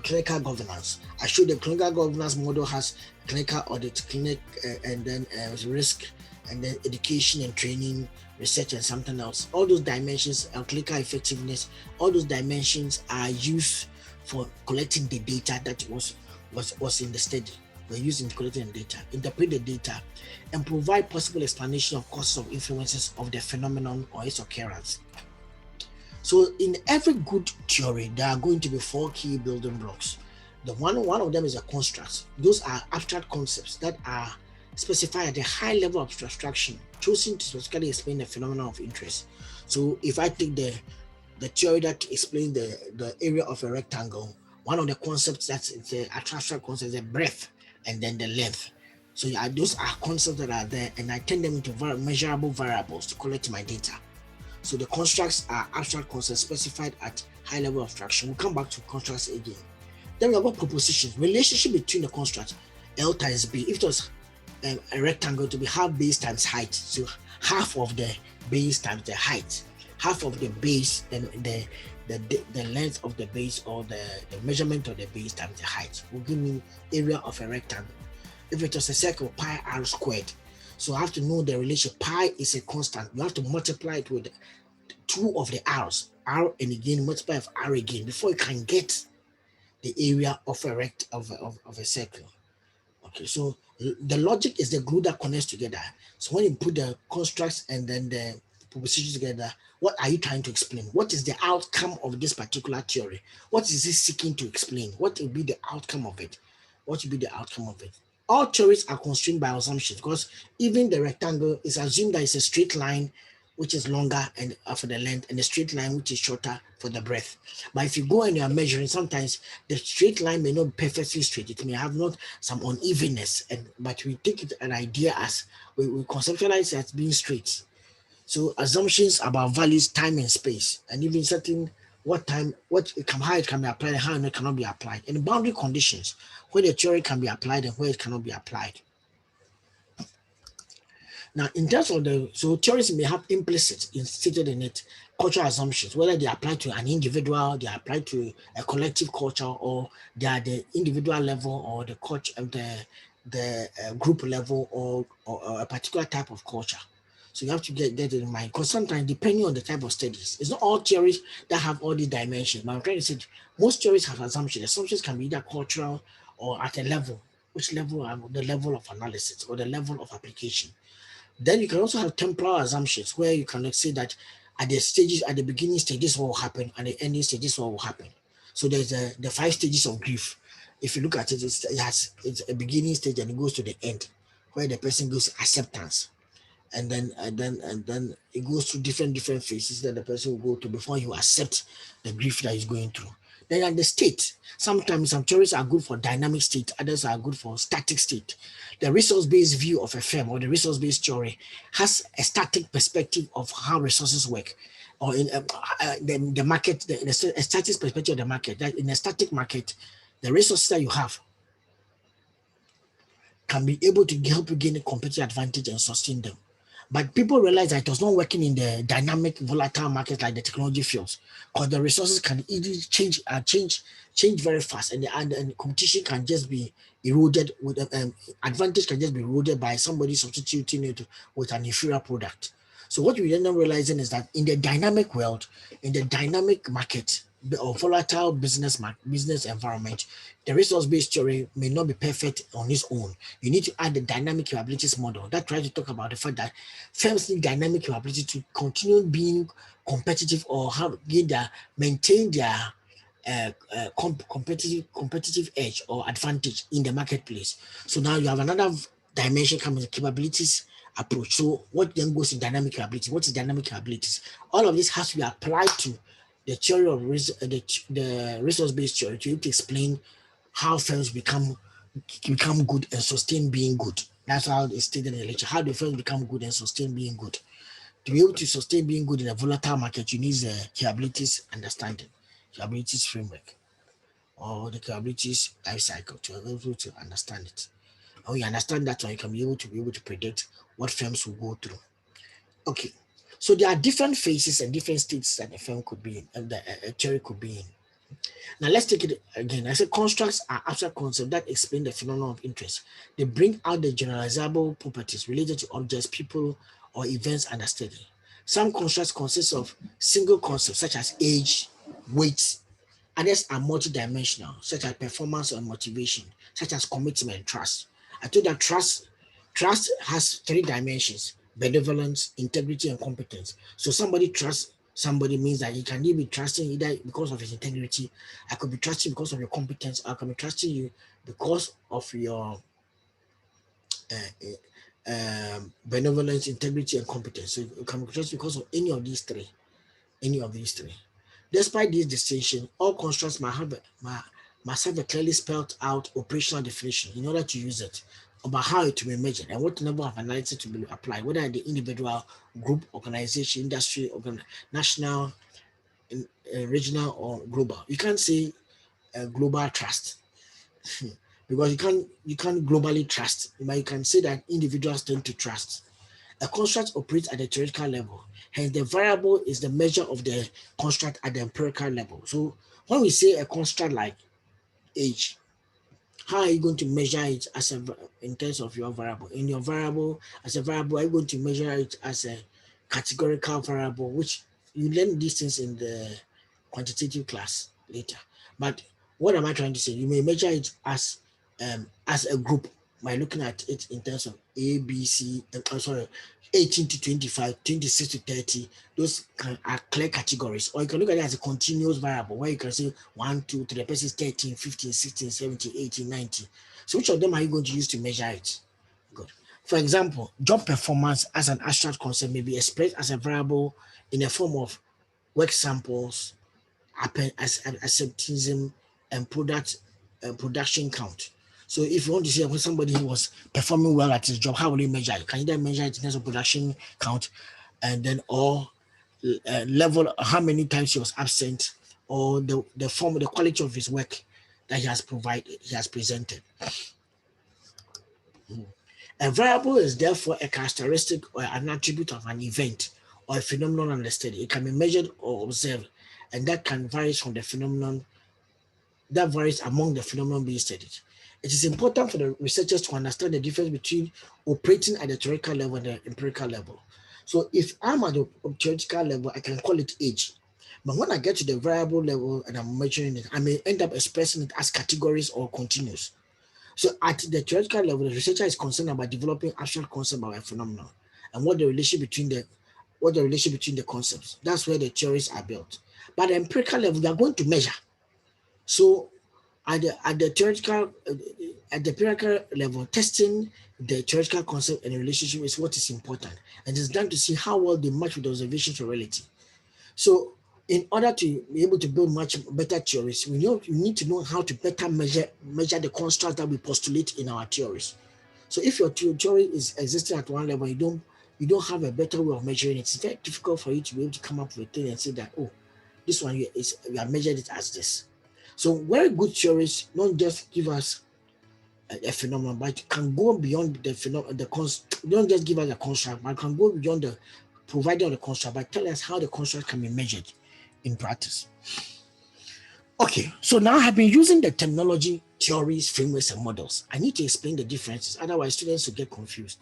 S1: clinical governance. I showed the clinical governance model has clinical audit, clinic, and then risk, and then education and training, research, and something else. All those dimensions, clinical effectiveness, all those dimensions are used for collecting the data that was in the study. We're using collecting data, interpret the data, and provide possible explanation of causes of influences of the phenomenon or its occurrence. So in every good theory, there are going to be four key building blocks. The one of them is a construct. Those are abstract concepts that are specified at a high level of abstraction, chosen to specifically explain the phenomenon of interest. So if I take the theory that explains the area of a rectangle, one of the concepts that's the abstract concept is the breadth and then the length. So yeah, those are concepts that are there, and I turn them into measurable variables to collect my data. So the constructs are abstract concepts specified at high level abstraction. We'll come back to constructs again. Then we have got propositions, relationship between the construct L times B. If it was a rectangle, to be half base times height. So half of the base times the height, half of the base and the length of the base, or the measurement of the base times the height will give me area of a rectangle. If it was a circle, pi r squared. So I have to know the relation. Pi is a constant. You have to multiply it with two of the r's, r and again multiply of r again before you can get the area of a of a circle. Okay, so the logic is the glue that connects together. So when you put the constructs and then the propositions together, what are you trying to explain? What is the outcome of this particular theory? What is it seeking to explain? What will be the outcome of it? What will be the outcome of it? All theories are constrained by assumptions, because even the rectangle is assumed that it's a straight line which is longer and for the length, and a straight line which is shorter for the breadth. But if you go and you are measuring, sometimes the straight line may not be perfectly straight. It may have not some unevenness, and but we take it an idea as we conceptualize it as being straight. So assumptions about values, time and space, and even certain what time, what it can, how it can be applied and how it cannot be applied, and boundary conditions where the theory can be applied and where it cannot be applied. Now, in terms of so theories may have implicit stated in it cultural assumptions, whether they apply to an individual, they apply to a collective culture, or they are the individual level or the culture, the group level, or a particular type of culture. So you have to get that in mind, because sometimes depending on the type of studies, it's not all theories that have all these dimensions. But I'm trying to say most theories have assumptions. Assumptions can be either cultural or at a level, which level are the level of analysis or the level of application. Then you can also have temporal assumptions where you can say that at the stages, at the beginning stages, what will happen, and the ending stages, what will happen. So there's the five stages of grief. If you look at it, it's a beginning stage and it goes to the end, where the person goes acceptance, and then it goes through different phases that the person will go to before you accept the grief that he's going through. Then at the state, sometimes some theories are good for dynamic state, others are good for static state. The resource-based view of a firm or the resource-based theory has a static perspective of how resources work, or in the market, a static perspective of the market. That in a static market, the resources that you have can be able to help you gain a competitive advantage and sustain them. But people realize that it was not working in the dynamic, volatile market like the technology fields, because the resources can easily change very fast, and competition can just be eroded with advantage can just be eroded by somebody substituting it with an inferior product. So what we end up realizing is that in the dynamic world, in the dynamic market or volatile business environment, the resource-based theory may not be perfect on its own. You need to add the dynamic capabilities model that tries to talk about the fact that firms need dynamic capability to continue being competitive or maintain their competitive edge or advantage in the marketplace. So now you have another dimension coming, capabilities approach. So what then goes in dynamic capability? What is dynamic capabilities? All of this has to be applied to the theory of the resource-based theory to explain how firms become good and sustain being good. That's how it's stated in the lecture. How do firms become good and sustain being good? To be able to sustain being good in a volatile market, you need the capabilities understanding, capabilities framework, or the capabilities life cycle to be able to understand it. And when you understand that one, you can be able to predict what firms will go through. Okay. So there are different phases and different states that a firm could be in, and a theory could be in. Now let's take it again. I said constructs are abstract concepts that explain the phenomenon of interest. They bring out the generalizable properties related to objects, people, or events under study. Some constructs consist of single concepts such as age, weight. Others are multidimensional, such as performance or motivation, such as commitment and trust. I told that trust has three dimensions: benevolence, integrity, and competence. So somebody trusts somebody means that he can either be trusting either because of his integrity, I could be trusting because of your competence, or I can be trusting you because of your benevolence, integrity, and competence. So you can be trusted because of any of these three. Any of these three. Despite this distinction, all constructs must have a clearly spelled out operational definition in order to use it, about how it will be measured and what level of analysis to be applied, whether at the individual, group, organization, industry, national, regional, or global. You can't say global trust because you can't globally trust, but you can say that individuals tend to trust. A construct operates at the theoretical level. Hence, the variable is the measure of the construct at the empirical level. So when we say a construct like age, how are you going to measure it as in terms of your variable? In your variable, as a variable, are you going to measure it as a categorical variable, which you learn these things in the quantitative class later. But what am I trying to say? You may measure it as a group by looking at it in terms of A, B, C, sorry, 18 to 25, 26 to 30. Those are clear categories. Or you can look at it as a continuous variable where you can say 1, 2, 3, the person is 13, 15, 16, 17, 18, 19. So which of them are you going to use to measure it? Good. For example, job performance as an abstract concept may be expressed as a variable in the form of work samples, acceptism, and production count. So if you want to see when somebody who was performing well at his job, how will you measure it? Can you then measure it in terms of production count, and then or level how many times he was absent, or the form, the quality of his work that he has provided, he has presented. A variable is therefore a characteristic or an attribute of an event or a phenomenon under study. It can be measured or observed, and that can vary from the phenomenon that varies among the phenomenon being studied. It is important for the researchers to understand the difference between operating at the theoretical level and the empirical level. So if I'm at the theoretical level, I can call it age. But when I get to the variable level and I'm measuring it, I may end up expressing it as categories or continuous. So at the theoretical level, the researcher is concerned about developing abstract concepts about a phenomenon and what the relation between the concepts. That's where the theories are built. But at the empirical level, we are going to measure. So at the theoretical at the empirical level, testing the theoretical concept and the relationship is what is important, and it's done to see how well they match with the observations for reality. So in order to be able to build much better theories, we need to know how to better measure the construct that we postulate in our theories. So if your theory is existing at one level, you don't have a better way of measuring it. It's very difficult for you to be able to come up with a thing and say that, oh, this one is we have measured it as this. So very good theories don't just give us a phenomenon, but can go beyond the phenomenon. Don't just give us a construct, but can go beyond the providing of the construct, but tell us how the construct can be measured in practice. Okay, so now I've been using the terminology, theories, frameworks, and models. I need to explain the differences, otherwise students will get confused.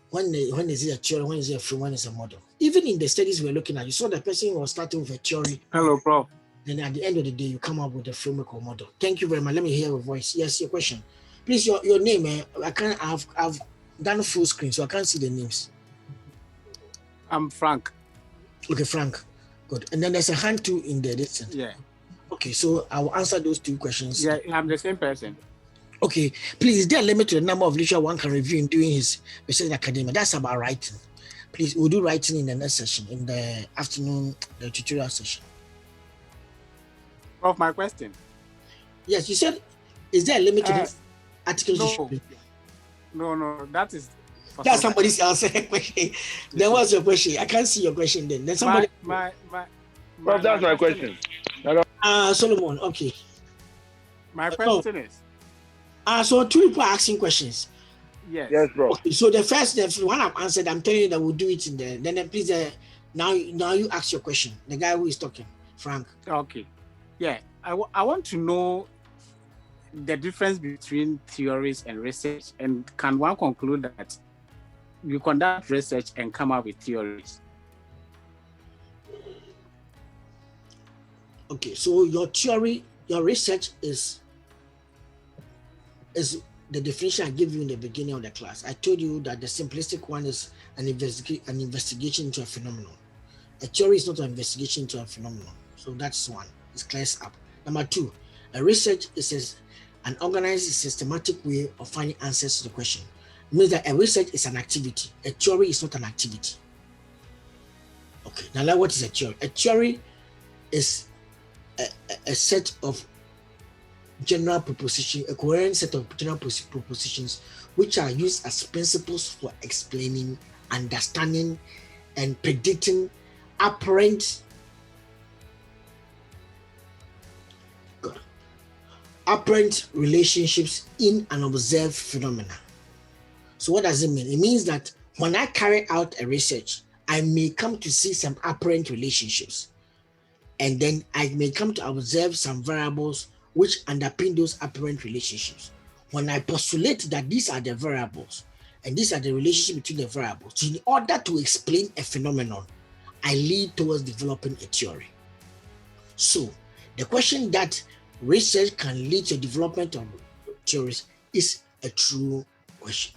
S1: When is it a theory, when is it a framework, when is it a model? Even in the studies we're looking at, you saw the person was starting with a theory.
S2: Hello, Prof.
S1: Then at the end of the day, you come up with a framework or model. Thank you very much. Let me hear your voice. Yes, your question. Please, your name. I can't. I've done full screen, so I can't see the names.
S2: I'm Frank.
S1: Okay, Frank. Good. And then there's a hand too in the distance.
S2: Yeah.
S1: Okay, so I will answer those two questions.
S2: Yeah, I'm the same person.
S1: Okay, please, is there a limit to the number of literature one can review in doing his research academia? That's about writing. Please, we'll do writing in the next session, in the afternoon, the tutorial session.
S2: Prof, my question.
S1: Yes, you said, is there a limit to the articles?
S2: No, that is.
S1: That's somebody else's question. Then what's your question? I can't see your question then. Then somebody.
S3: Prof, that's my question.
S1: Solomon, okay.
S2: My question is,
S1: So two people are asking questions.
S2: Yes.
S3: Yes, bro.
S1: Okay, so the one I've answered, I'm telling you that we'll do it in there. Then please, now you ask your question. The guy who is talking, Frank.
S2: Okay. Yeah. I want to know the difference between theories and research, and can one conclude that you conduct research and come up with theories?
S1: Okay, so your theory, your research is the definition I gave you in the beginning of the class. I told you that the simplistic one is an investigation into a phenomenon. A theory is not an investigation into a phenomenon. So that's one. It clears up. Number two, a research is an organized, systematic way of finding answers to the question. It means that a research is an activity. A theory is not an activity. Okay, now what is a theory? A theory is a set of general proposition, a coherent set of general propositions which are used as principles for explaining, understanding, and predicting apparent relationships in an observed phenomena. So what does it mean? It means that when I carry out a research, I may come to see some apparent relationships, and then I may come to observe some variables which underpin those apparent relationships. When I postulate that these are the variables and these are the relationship between the variables, in order to explain a phenomenon, I lead towards developing a theory. So the question that research can lead to development of theories is a true question,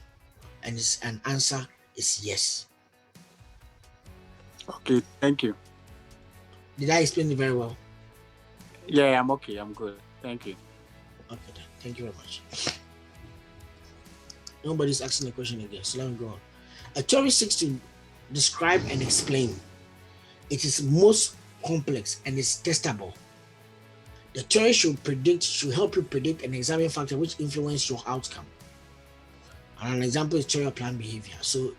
S1: and an answer is yes.
S2: Okay, thank you.
S1: Did I explain it very well?
S2: Yeah, I'm okay. I'm good. Thank you.
S1: Okay, then. Thank you very much. Nobody's asking the question again, so let me go on. A theory seeks to describe and explain. It is most complex and is testable. The theory should help you predict and examine factors which influence your outcome. And an example is theory of planned behavior. So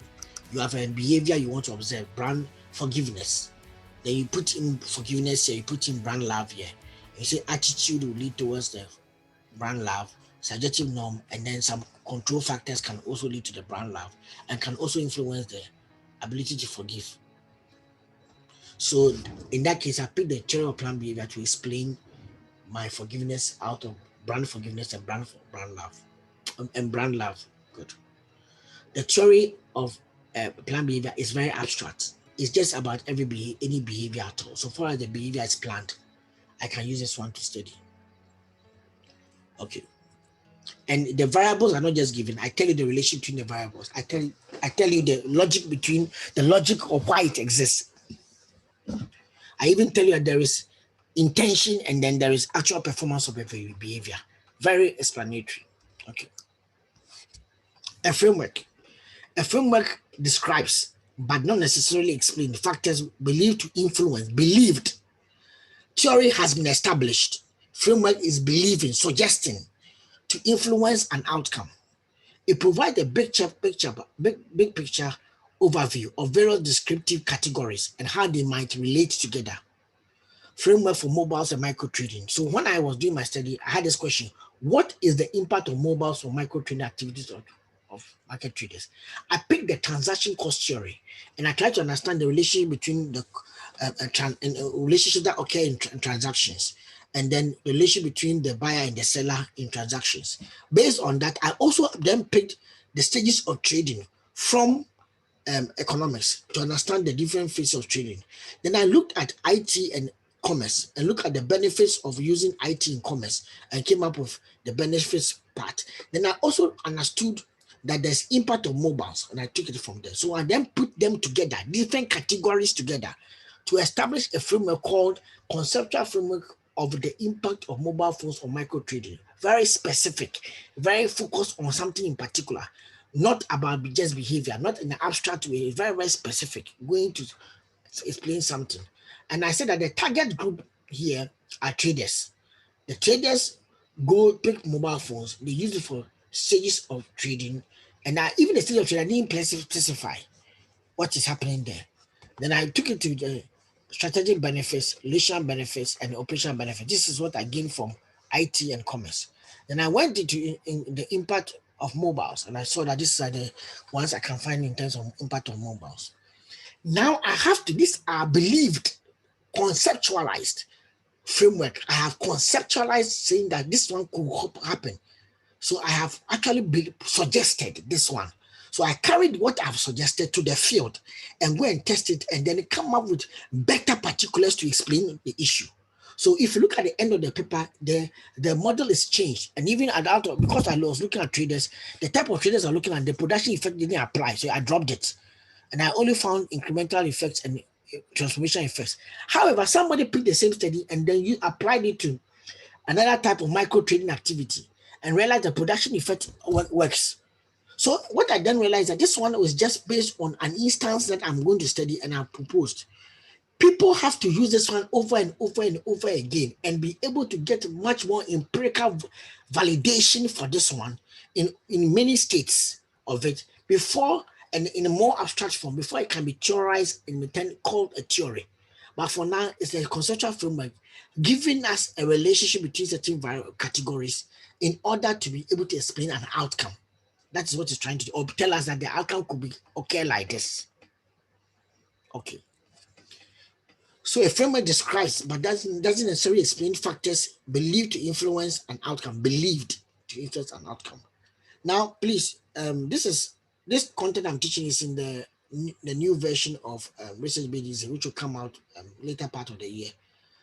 S1: you have a behavior you want to observe, brand forgiveness. Then you put in forgiveness here, you put in brand love here. You say attitude will lead towards the brand love, subjective norm, and then some control factors can also lead to the brand love and can also influence the ability to forgive. So in that case, I picked the theory of planned behavior to explain my forgiveness out of brand forgiveness and brand love and brand love. Good. The theory of planned behavior is very abstract. It's just about any behavior at all. So far as the behavior is planned, I can use this one to study. Okay. And the variables are not just given. I tell you the relation between the variables. I tell you the logic of why it exists. I even tell you that there is intention and then there is actual performance of a behavior. Very explanatory. Okay. A framework. A framework describes, but not necessarily explain, factors believed to influence. Believed. Theory has been established. Framework is believing, suggesting to influence an outcome. It provides a big picture overview of various descriptive categories and how they might relate together. Framework for mobiles and micro trading. So when I was doing my study, I had this question: what is the impact of mobiles on micro trading activities of market traders? I picked the transaction cost theory, and I tried to understand the relationship between the relationships that occur in transactions, and then the relationship between the buyer and the seller in transactions. Based on that, I also then picked the stages of trading from economics to understand the different phases of trading. Then I looked at IT and commerce and looked at the benefits of using IT in commerce and came up with the benefits part. Then I also understood that there's impact of mobiles and I took it from there. So I then put them together, different categories together, to establish a framework called Conceptual Framework of the impact of mobile phones on micro trading. Very specific, very focused on something in particular, not about just behavior, not in an abstract way, very, very specific, going to explain something. And I said that the target group here are traders. The traders go pick mobile phones, they use it for stages of trading. And even the stage of trading, I didn't specify what is happening there. Then I took it to the strategic benefits, relational benefits, and operational benefits. This is what I gained from IT and commerce. Then I went into in the impact of mobiles, and I saw that these are the ones I can find in terms of impact of mobiles. Now I have to, these are believed, conceptualized framework. I have conceptualized saying that this one could happen. So I have actually suggested this one. So I carried what I've suggested to the field and go and test it and then come up with better particulars to explain the issue. So if you look at the end of the paper, the model is changed. And even at out because I was looking at traders, the type of traders are looking at, the production effect didn't apply. So I dropped it. And I only found incremental effects and transformation effects. However, somebody picked the same study and then you applied it to another type of micro trading activity and realized the production effect works. So what I then realized that this one was just based on an instance that I'm going to study and I proposed. People have to use this one over and over and over again and be able to get much more empirical validation for this one in many states of it before, and in a more abstract form, before it can be theorized and then called a theory. But for now, it's a conceptual framework giving us a relationship between certain categories in order to be able to explain an outcome. That is what it's trying to do, or tell us that the outcome could be okay like this. Okay. So a framework describes, but doesn't necessarily explain factors believed to influence an outcome. Believed to influence an outcome. Now, please, this content I'm teaching is in the new version of Research BDC, which will come out later part of the year.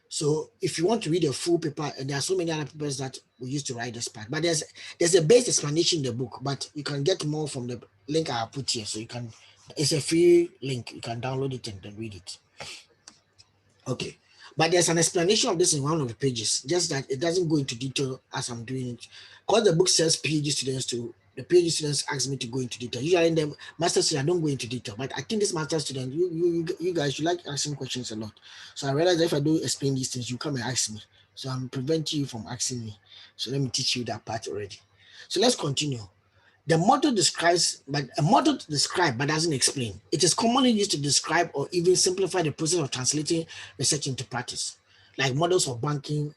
S1: So if you want to read a full paper, and there are so many other papers that we used to write this part, but there's a base explanation in the book, but you can get more from the link I have put here. So you can, it's a free link. You can download it and then read it. Okay, but there's an explanation of this in one of the pages, just that it doesn't go into detail as I'm doing it. Because the book says PhD students to, the PhD students ask me to go into detail. Usually in the master student, I don't go into detail, but I think this master student, you guys, you like asking questions a lot. So I realize that if I don't explain these things, you come and ask me. So I'm preventing you from asking me. So let me teach you that part already. So let's continue. The model describes, but a model to describe but doesn't explain. It is commonly used to describe or even simplify the process of translating research into practice, like models of banking,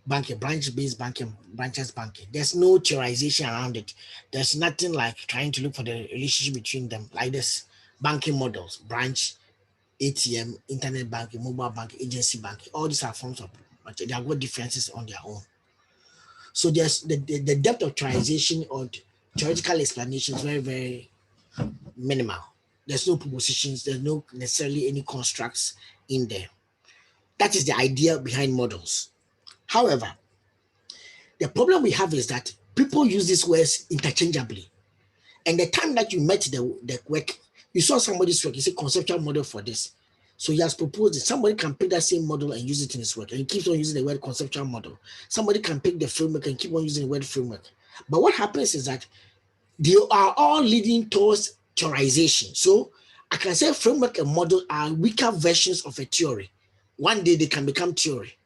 S1: branch-based banking, branches banking. There's no theorization around it. There's nothing like trying to look for the relationship between them, like this banking models, branch, ATM, internet banking, mobile banking, agency banking. All these are forms of, but they have got differences on their own. So there's the depth of theorization or theoretical explanation is very, very minimal. There's no propositions, there's no necessarily any constructs in there. That is the idea behind models. However, the problem we have is that people use these words interchangeably. And the time that you met the work, you saw somebody's work, you say conceptual model for this. So he has proposed it. Somebody can pick that same model and use it in his work. And he keeps on using the word conceptual model. Somebody can pick the framework and keep on using the word framework. But what happens is that they are all leading towards theorization. So I can say framework and model are weaker versions of a theory. One day they can become theory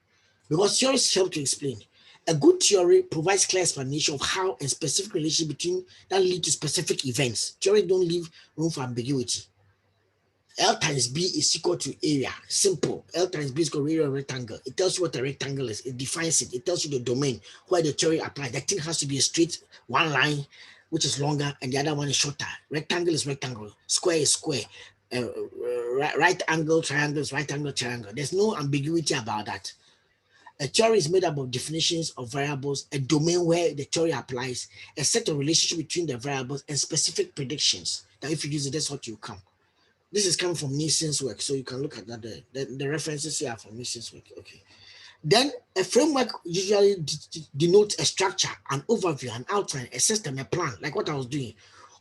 S1: because theories help to explain. A good theory provides clear explanation of how and specific relationship between that lead to specific events. Theory don't leave room for ambiguity. L times B is equal to area. Simple. L times B is equal to area of rectangle. It tells you what a rectangle is. It defines it. It tells you the domain where the theory applies. That thing has to be a straight one line, which is longer, and the other one is shorter. Rectangle is rectangle. Square is square. Right angle triangle is right angle triangle. There's no ambiguity about that. A theory is made up of definitions of variables, a domain where the theory applies, a set of relationship between the variables, and specific predictions that if you use it, that's what you come. This is coming from Nissen's work, so you can look at that. The references here are from Nissen's work. Okay. Then a framework usually denotes a structure, an overview, an outline, a system, a plan, like what I was doing.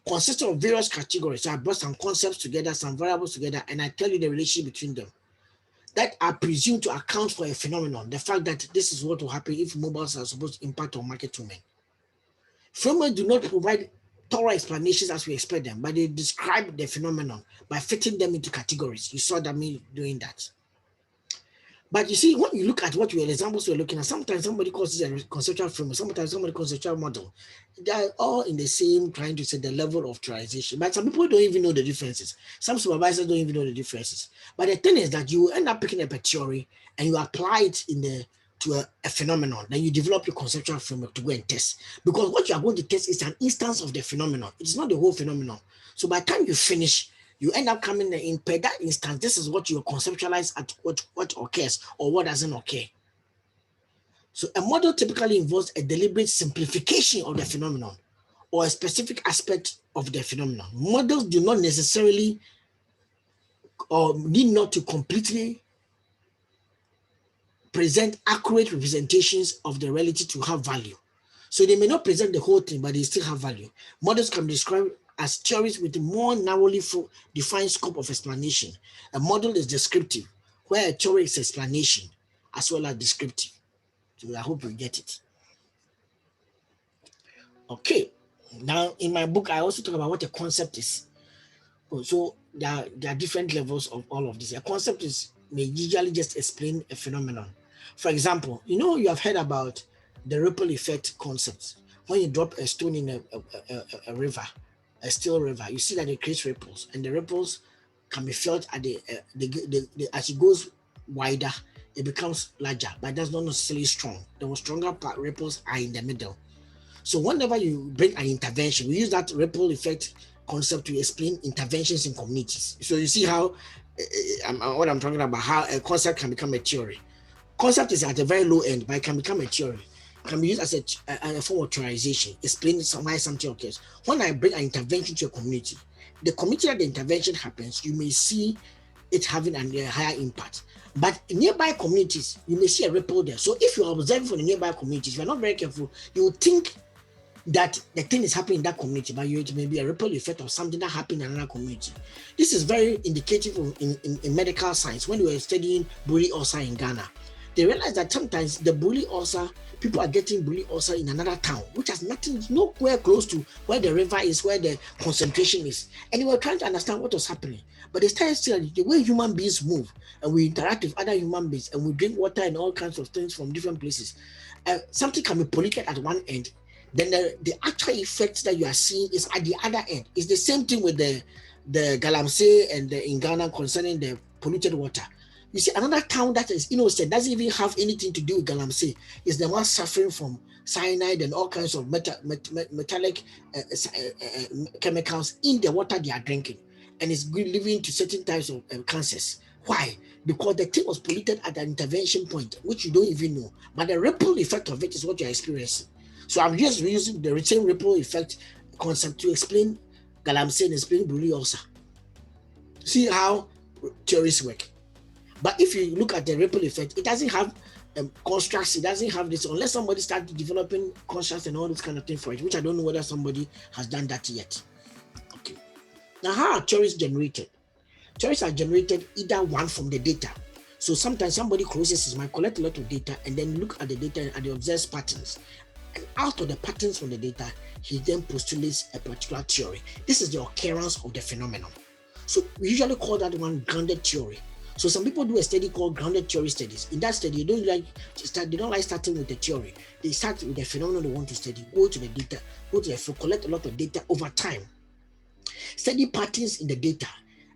S1: Consists of various categories. So I brought some concepts together, some variables together, and I tell you the relationship between them that are presumed to account for a phenomenon. The fact that this is what will happen if mobiles are supposed to impact on market women. Frameworks do not provide thorough explanations as we expect them, but they describe the phenomenon by fitting them into categories. You saw that me doing that. But you see, when you look at what we examples we're looking at, sometimes somebody calls it a conceptual framework, sometimes somebody calls it a conceptual model. They're all in the same, trying to say the level of theorization. But some people don't even know the differences. Some supervisors don't even know the differences. But the thing is that you end up picking up a theory and you apply it in the to a phenomenon, then you develop your conceptual framework to go and test. Because what you are going to test is an instance of the phenomenon. It's not the whole phenomenon. So by the time you finish, you end up coming in per that instance. This is what you conceptualize at what occurs or what doesn't occur. So a model typically involves a deliberate simplification of the phenomenon or a specific aspect of the phenomenon. Models do not necessarily or need not to completely present accurate representations of the reality to have value. So they may not present the whole thing, but they still have value. Models can be described as theories with a more narrowly defined scope of explanation. A model is descriptive, where a theory is explanation as well as descriptive. So I hope you get it. Okay. Now, in my book, I also talk about what a concept is. So there are different levels of all of this. A concept may usually just explain a phenomenon. For example, you have heard about the ripple effect concept. When you drop a stone in a river, a still river, you see that it creates ripples, and the ripples can be felt at as it goes wider, it becomes larger, but that's not necessarily strong. The stronger ripples are in the middle. So whenever you bring an intervention, we use that ripple effect concept to explain interventions in communities. So you see how what I'm talking about, how a concept can become a theory. Concept is at a very low end, but it can become a theory. It can be used as a form of theorization, explaining why something occurs. When I bring an intervention to a community, the community that the intervention happens, you may see it having a higher impact. But in nearby communities, you may see a ripple there. So if you're observing from the nearby communities, if you're not very careful, you will think that the thing is happening in that community, but it may be a ripple effect of something that happened in another community. This is very indicative in medical science. When we were studying Buri ulcer in Ghana, they realized that sometimes the Buri ulcer, people are getting Buri ulcer in another town, which has nowhere close to where the river is, where the concentration is. And they were trying to understand what was happening. But they started seeing the way human beings move, and we interact with other human beings, and we drink water and all kinds of things from different places. Something can be polluted at one end, then the actual effect that you are seeing is at the other end. It's the same thing with the Galamsey and in Ghana concerning the polluted water. You see, another town that is innocent, doesn't even have anything to do with Galamsey, is the one suffering from cyanide and all kinds of metallic chemicals in the water they are drinking, and it's leading to certain types of cancers. Why? Because the thing was polluted at an intervention point, which you don't even know, but the ripple effect of it is what you're experiencing. So I'm just using the retain ripple effect concept to explain Galamsey and explain Buri ulcer. See how theories work. But if you look at the ripple effect, it doesn't have constructs, it doesn't have this, unless somebody starts developing constructs and all this kind of thing for it, which I don't know whether somebody has done that yet. Okay. Now, how are theories generated? Theories are generated either one from the data. So sometimes somebody closes his mind, collect a lot of data, and then look at the data and they observe patterns. And out of the patterns from the data, he then postulates a particular theory. This is the occurrence of the phenomenon. So we usually call that one grounded theory. So some people do a study called grounded theory studies. In that study, they don't like starting with the theory. They start with the phenomenon they want to study, go to the data, go to the field, collect a lot of data over time, study patterns in the data,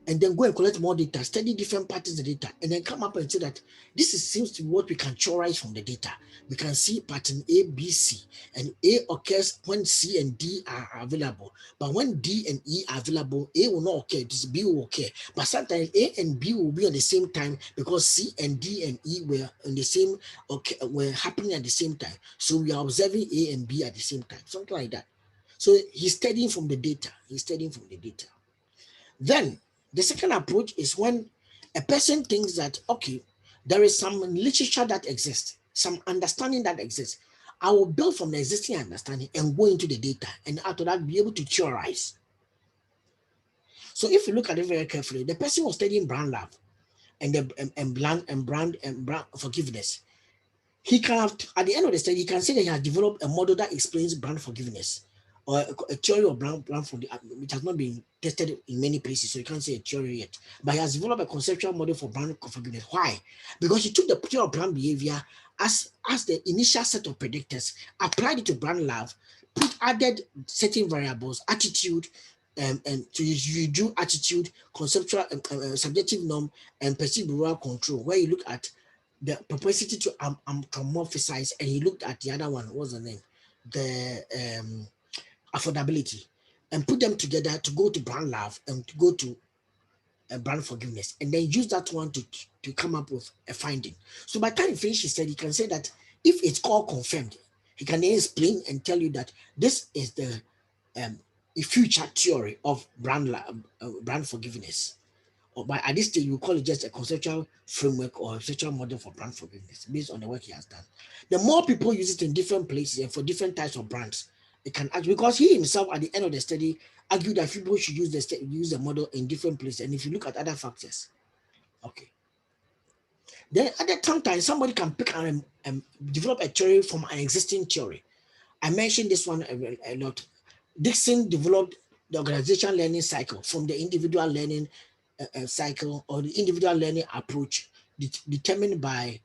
S1: and then go and collect more data, study different patterns of data, and then come up and say that seems to be what we can theorize from the data. We can see pattern A, B, C, and A occurs when C and D are available. But when D and E are available, A will not occur, this B will occur. But sometimes A and B will be on the same time because C and D and E were on the same, were happening at the same time. So we are observing A and B at the same time, something like that. So he's studying from the data. Then the second approach is when a person thinks that, okay, there is some literature that exists, some understanding that exists. I will build from the existing understanding and go into the data, and after that, be able to theorize. So if you look at it very carefully, the person was studying brand love and brand forgiveness. He can have, at the end of the study, he can say that he has developed a model that explains brand forgiveness, or a theory of brand forgiveness, which has not been tested in many places, so you can't say a theory yet. But he has developed a conceptual model for brand forgiveness. Why? Because he took the theory of brand behavior as the initial set of predictors, applied it to brand love, added certain variables, attitude, and so you do attitude, conceptual, subjective norm, and perceived behavioral control, where you look at the propensity to anthropomorphize, and he looked at the other one. What was the name? The affordability, and put them together to go to brand love and to go to brand forgiveness, and then use that one to come up with a finding. So by the time he finished, he said he can say that if it's all confirmed, he can then explain and tell you that this is the a future theory of brand forgiveness. Or by at this stage, you call it just a conceptual framework or conceptual model for brand forgiveness based on the work he has done. The more people use it in different places and for different types of brands, it can actually, because he himself at the end of the study argued that people should use the model in different places. And if you look at other factors, okay. Then at the same time, somebody can pick and develop a theory from an existing theory. I mentioned this one a lot. Dixon developed the organizational learning cycle from the individual learning cycle or the individual learning approach determined by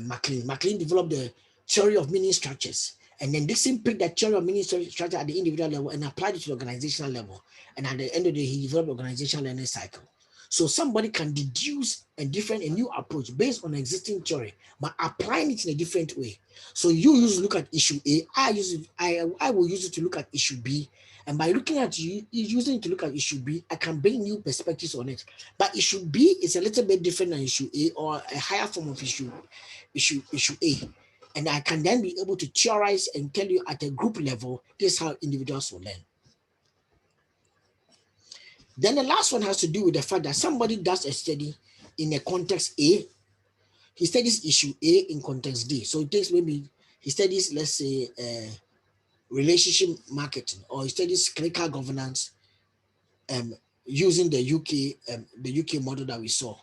S1: McLean. McLean developed the theory of meaning structures. And then Dixon picked that theory of meaning structure at the individual level and applied it to the organizational level. And at the end of the day, he developed organizational learning cycle. So somebody can deduce a new approach based on existing theory, but applying it in a different way. So you usually look at issue A, I will use it to look at issue B. And by looking at using it to look at issue B, I can bring new perspectives on it. But issue B is a little bit different than issue A, or a higher form of issue A. And I can then be able to theorize and tell you at a group level, this is how individuals will learn. Then the last one has to do with the fact that somebody does a study in a context A. He studies issue A in context D. So it takes maybe, he studies, let's say, relationship marketing, or he studies clinical governance using the UK model that we saw.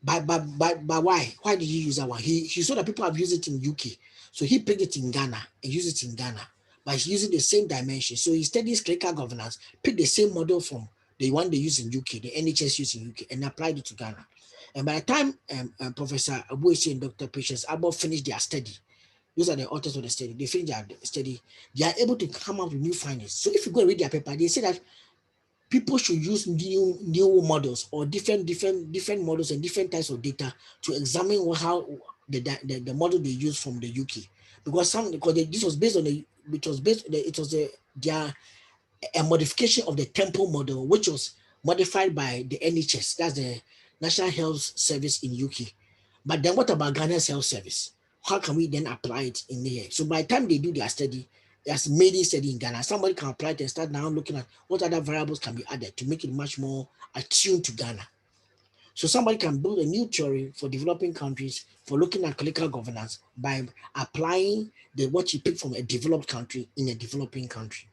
S1: But why? Why did he use that one? He saw that people have used it in UK. So he picked it in Ghana and used it in Ghana. But he's using the same dimension. So he studies clinical governance, picked the same model from the one they use in UK, the NHS used in UK, and applied it to Ghana. And by the time Professor Boateng and Dr. Patience Abel finished their study, those are the authors of the study, they finished their study, they are able to come up with new findings. So if you go and read their paper, they say that people should use new models or different models and different types of data to examine how the model they use from the UK, because this was based on a modification of the Temple model, which was modified by the NHS, that's the National Health Service in UK. But then what about Ghana's health service? How can we then apply it in here? So by the time they do their study, there's made a study in Ghana, somebody can apply it and start now looking at what other variables can be added to make it much more attuned to Ghana. So somebody can build a new theory for developing countries for looking at clinical governance by applying what you pick from a developed country in a developing country.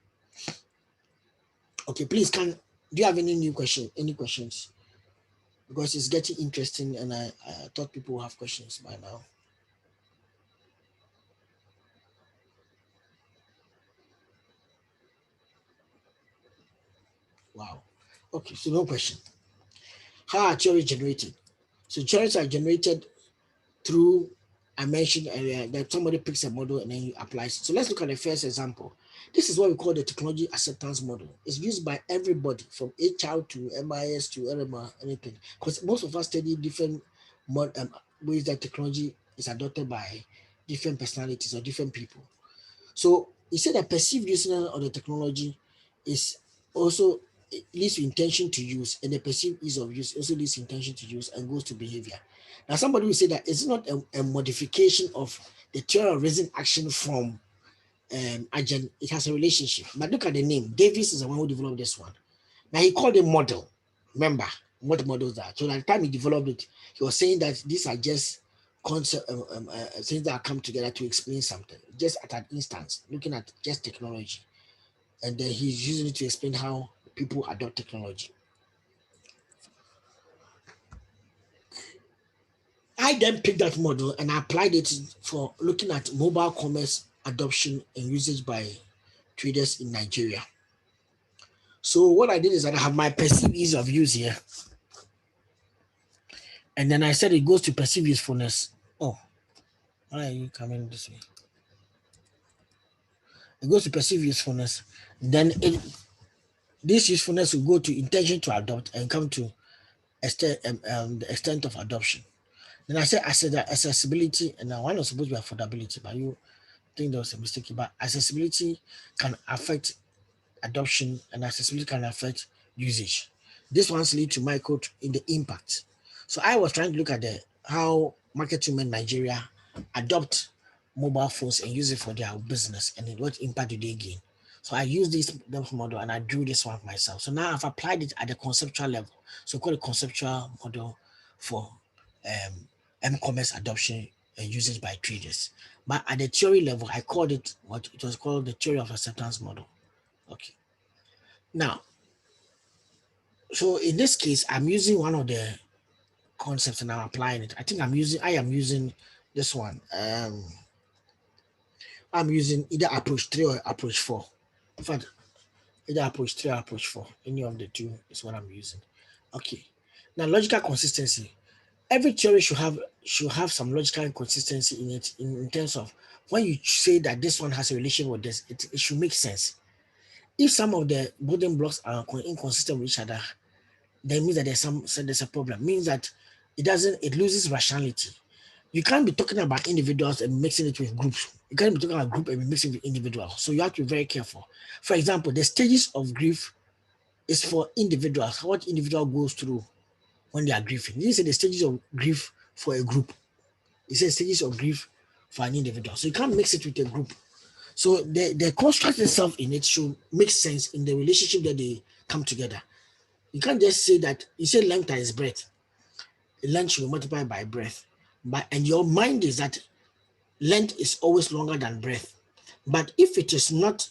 S1: Okay, please, do you have any questions? Because it's getting interesting and I thought people will have questions by now. Wow. Okay, so no question. How are theories generated? So theories are generated through, I mentioned earlier, that somebody picks a model and then you applies it. So let's look at the first example. This is what we call the technology acceptance model. It's used by everybody from HR to MIS to LMR, anything. Because most of us study different ways that technology is adopted by different personalities or different people. So he said that perceived usage of the technology is also leads to intention to use, and the perceived ease of use also leads to intention to use and goes to behavior. Now, somebody will say that it's not a modification of the theory of reason action from agent. It has a relationship. But look at the name. Davis is the one who developed this one. Now, he called it model. Remember what models are. So at the time he developed it, he was saying that these are just concept things that come together to explain something, just at an instance, looking at just technology. And then he's using it to explain how people adopt technology. I then picked that model and I applied it for looking at mobile commerce adoption and usage by traders in Nigeria. So what I did is that I have my perceived ease of use here. And then I said it goes to perceived usefulness. Oh, why are you coming this way? It goes to perceived usefulness. Then this usefulness will go to intention to adopt and come to the extent of adoption. Then I said that accessibility, and now one was supposed to be affordability, but you think there was a mistake. But accessibility can affect adoption, and accessibility can affect usage. This one's lead to micro in the impact. So I was trying to look at the how market women in Nigeria adopt mobile phones and use it for their business, and then what impact do they gain. So I used this model and I drew this one myself. So now I've applied it at the conceptual level. So call it conceptual model for m-commerce adoption and usage by traders. But at the theory level, I called it what it was called the theory of acceptance model. Okay. Now, so in this case, I'm using one of the concepts and I'm applying it. I am using this one. I'm using either approach 3 or approach 4. In fact, either approach 3 or approach 4. Any of the two is what I'm using. Okay. Now, logical consistency. Every theory should have some logical consistency in it in terms of when you say that this one has a relation with this, it should make sense. If some of the building blocks are inconsistent with each other, that means that there's a problem. It means that it loses rationality. You can't be talking about individuals and mixing it with groups. You can't be talking about group and be mixing it with individuals. So you have to be very careful. For example, the stages of grief is for individuals. What individual goes through when they are grieving. You say the stages of grief for a group. It says stages of grief for an individual. So you can't mix it with a group. So the construct itself in it should make sense in the relationship that they come together. You can't just say that you say length times breadth. Length should be multiplied by breadth. And your mind is that length is always longer than breadth. But if it is not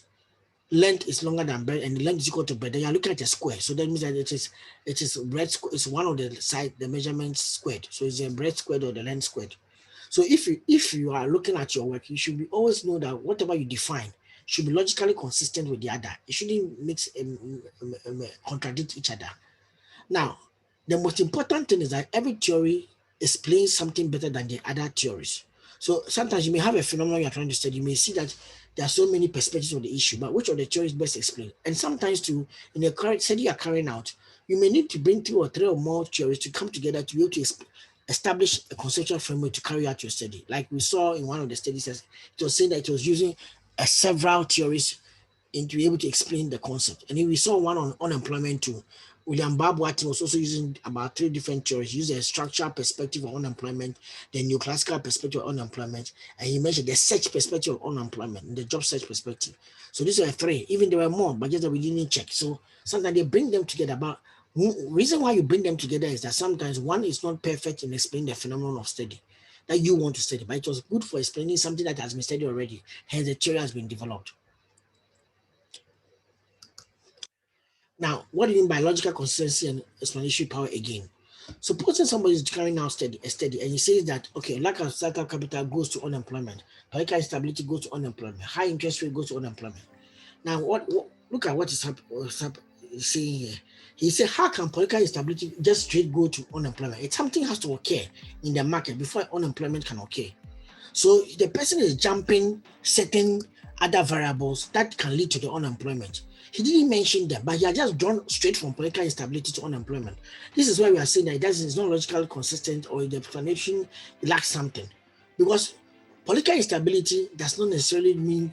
S1: length is longer than breadth and the length is equal to breadth, then you're looking at a square. So that means that it is breadth is one of the side the measurements squared. So it's a breadth squared or the length squared. So if you are looking at your work, you should be always know that whatever you define should be logically consistent with the other. It shouldn't mix contradict each other. Now, the most important thing is that every theory explains something better than the other theories. So sometimes you may have a phenomenon you're trying to study. You may see that there are so many perspectives on the issue, but which of the theories best explain? And sometimes too, in the current study you're carrying out, you may need to bring 2 or 3 or more theories to come together to be able to establish a conceptual framework to carry out your study. Like we saw in one of the studies, it was saying that it was using several theories and to be able to explain the concept. And then we saw one on unemployment too. William Boateng was also using about 3 different theories. He used a structural perspective of unemployment, the neoclassical perspective of unemployment, and he mentioned the search perspective of unemployment, and the job search perspective. So these were 3. Even there were more, but just that we didn't check. So sometimes they bring them together. But reason why you bring them together is that sometimes one is not perfect in explaining the phenomenon of study that you want to study, but it was good for explaining something that has been studied already. Hence, the theory has been developed. Now, what do you mean by logical consistency and explanatory power again? Supposing somebody is carrying out a study and he says that, okay, lack of startup capital goes to unemployment, political instability goes to unemployment, high interest rate goes to unemployment. Now, look at what is saying here. He said, how can political instability just straight go to unemployment? It's something has to occur in the market before unemployment can occur. So the person is jumping certain other variables that can lead to the unemployment. He didn't mention them, but he had just drawn straight from political instability to unemployment. This is why we are saying that it's not logically consistent or the explanation lacks something. Because political instability does not necessarily mean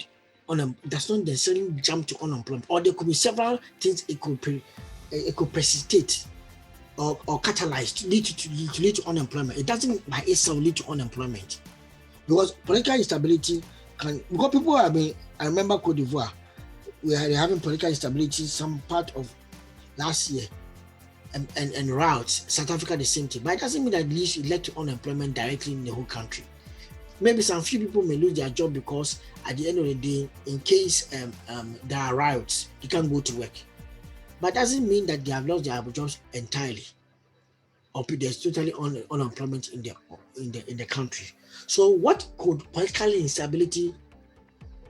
S1: does not necessarily jump to unemployment. Or there could be several things it could precipitate or catalyze to lead to unemployment. It doesn't by itself lead to unemployment. Because political instability because people have been, I remember Cote d'Ivoire, we are having political instability some part of last year, and routes. South Africa the same thing, but it doesn't mean that it led to unemployment directly in the whole country. Maybe some few people may lose their job because at the end of the day, in case there are riots, they can't go to work. But doesn't mean that they have lost their jobs entirely, or there's totally unemployment in the country. So what could political instability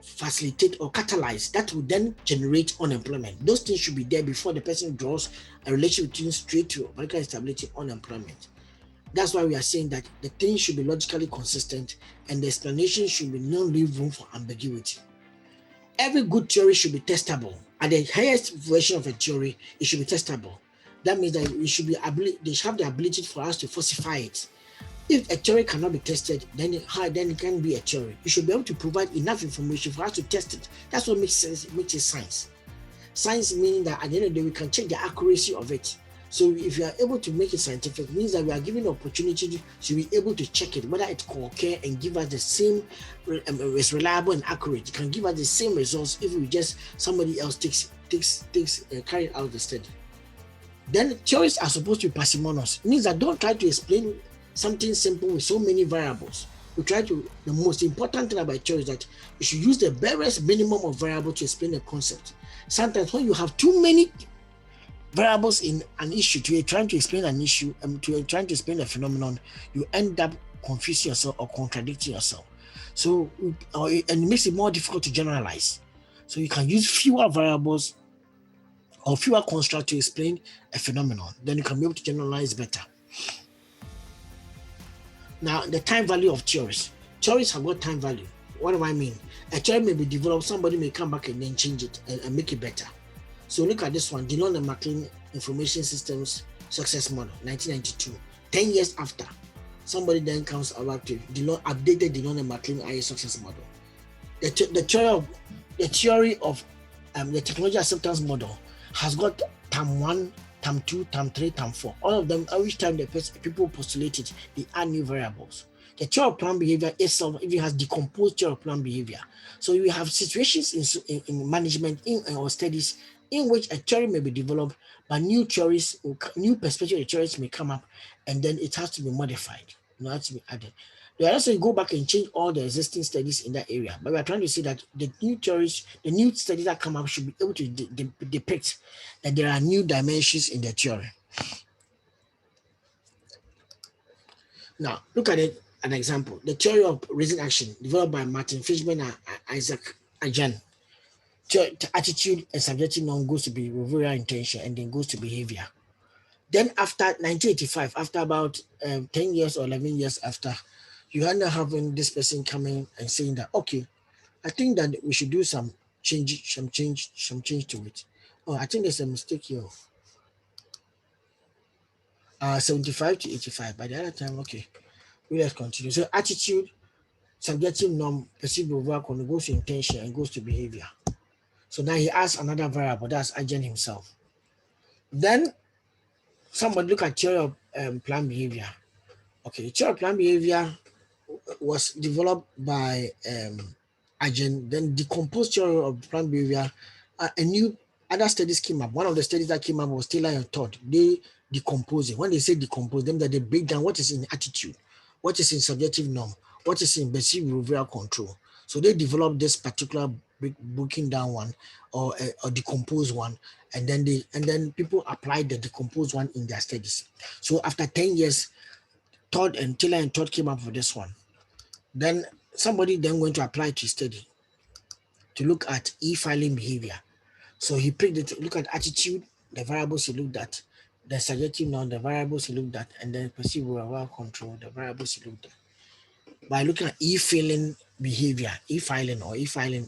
S1: facilitate or catalyze that will then generate unemployment? Those things should be there before the person draws a relationship between straight to political instability and unemployment. That's why we are saying that the things should be logically consistent and the explanation should be not leave room for ambiguity. Every good theory should be testable. At the highest version of a theory, it should be testable. That means that they should have the ability for us to falsify it. If a theory cannot be tested, then it can be a theory. You should be able to provide enough information for us to test it. That's what makes sense, which is science. Science meaning that at the end of the day, we can check the accuracy of it. So if you are able to make it scientific, it means that we are given the opportunity to be able to check it, whether it can occur and give us the same, it's reliable and accurate. It can give us the same results if we just, somebody else carry out the study. Then theories are supposed to be parsimonious. It means that don't try to explain something simple with so many variables. The most important thing about theory is that you should use the barest minimum of variable to explain a concept. Sometimes when you have too many variables in an issue, to trying to explain an issue, to trying to explain a phenomenon, you end up confusing yourself or contradicting yourself. So, and it makes it more difficult to generalize. So you can use fewer variables or fewer constructs to explain a phenomenon. Then you can be able to generalize better. Now, the time value of theories. Theories have got time value. What do I mean? A theory may be developed, somebody may come back and then change it and make it better. So look at this one, Dillon and McLean Information Systems Success Model, 1992. 10 years after, somebody then comes about to updated Dillon and McLean IA Success Model. The theory of the technology acceptance model has got term 1, term 2, term 3, term 4. All of them, each time the people postulate it, they add new variables. The theory of planned behavior itself even has decomposed theory of planned behavior. So you have situations in management or studies in which a theory may be developed, but new perspective of theories may come up, and then it has to be modified. It has to be added. They also go back and change all the existing studies in that area. But we are trying to say that the new theories, the new studies that come up should be able to depict that there are new dimensions in the theory. Now, look at it, an example. The theory of reason action developed by Martin Fishman and Isaac Ajan. Attitude and subjective norm goes to behavioral intention and then goes to behavior. Then after 1985, after about 10 years or 11 years after, you end up having this person coming and saying that, okay, I think that we should do some change to it. Oh, I think there's a mistake here. 75 to 85. By the other time, okay, let's continue. So attitude, subjective norm, perceived overall goes to intention and goes to behavior. So now he adds another variable, that's agent himself. Then somebody look at theory of planned behavior. Okay, the theory of planned behavior was developed by agent, then decomposed theory of planned behavior. Other studies came up. One of the studies that came up was Taylor and Todd. They decompose it. When they say decompose, them that they break down what is in attitude, what is in subjective norm, what is in perceived behavioral control. So they developed this particular breaking down one or decomposed one, and then people applied the decomposed one in their studies. So after 10 years, Taylor and Todd came up with this one. Then somebody then went to apply to study to look at e-filing behavior. So he picked it, look at attitude, the variables he looked at, the subjective norm, the variables he looked at, and then perceived behavioral control, the variables he looked at. By looking at e-filing behavior, e-filing behavior, or e-filing.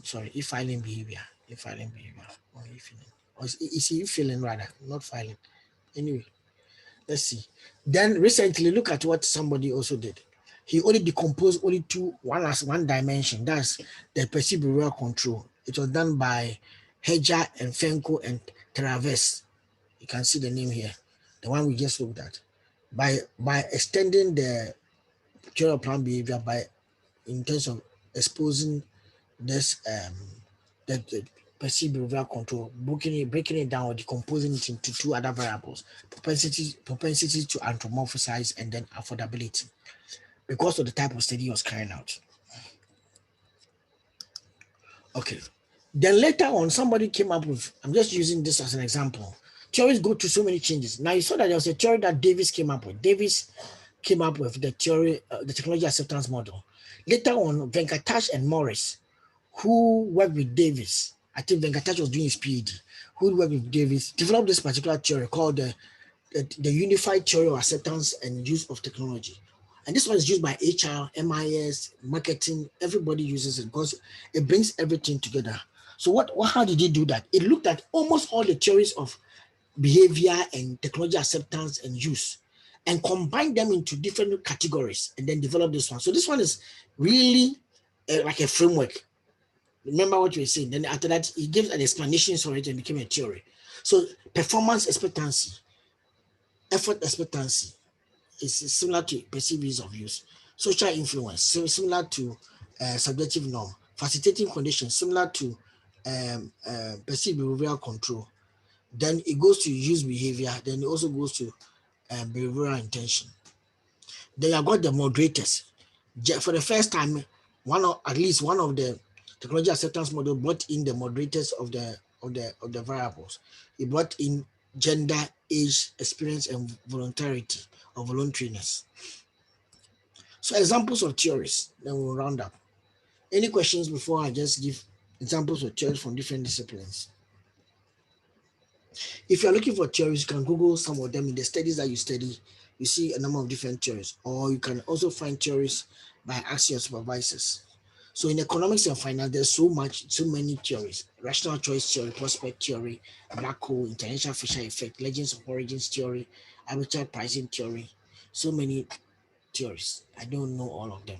S1: Or is e-filing rather, not filing. Anyway, let's see. Then recently, look at what somebody also did. He only decomposed only one dimension. That's the perceived behavioral control. It was done by Hedger and Fenko and Traves. You can see the name here, the one we just looked at. By extending the theory of planned behavior in terms of exposing this the perceived behavioral control, breaking it down or decomposing it into two other variables: propensity to anthropomorphize and then affordability, because of the type of study he was carrying out. Okay. Then later on, somebody came up with, I'm just using this as an example. Theories go through so many changes. Now you saw that there was a theory that Davis came up with. Davis came up with the theory, the technology acceptance model. Later on, Venkatash and Morris, who worked with Davis, I think Venkatash was doing his PhD, who worked with Davis, developed this particular theory called the unified theory of acceptance and use of technology. And this one is used by HR, MIS, marketing. Everybody uses it because it brings everything together. So how did he do that? It looked at almost all the theories of behavior and technology acceptance and use, and combine them into different categories and then develop this one. So this one is really like a framework. Remember what you were saying. Then after that, he gives an explanation for it and became a theory. So performance expectancy, effort expectancy is similar to perceived ease of use. Social influence, similar to subjective norm. Facilitating conditions, similar to perceived behavioral control. Then it goes to use behavior. Then it also goes to behavioral intention. Then you have got the moderators. For the first time, at least one of the technology acceptance model brought in the moderators of the variables. It brought in gender, age, experience, and voluntarity or voluntariness. So examples of theories, then we'll round up. Any questions before I just give examples of theories from different disciplines? If you're looking for theories, you can Google some of them in the studies that you study. You see a number of different theories, or you can also find theories by asking your supervisors. So in economics and finance, there's so many theories: rational choice theory, prospect theory, black hole, international Fisher effect, legends of origins theory, arbitrary pricing theory. So many theories. I don't know all of them.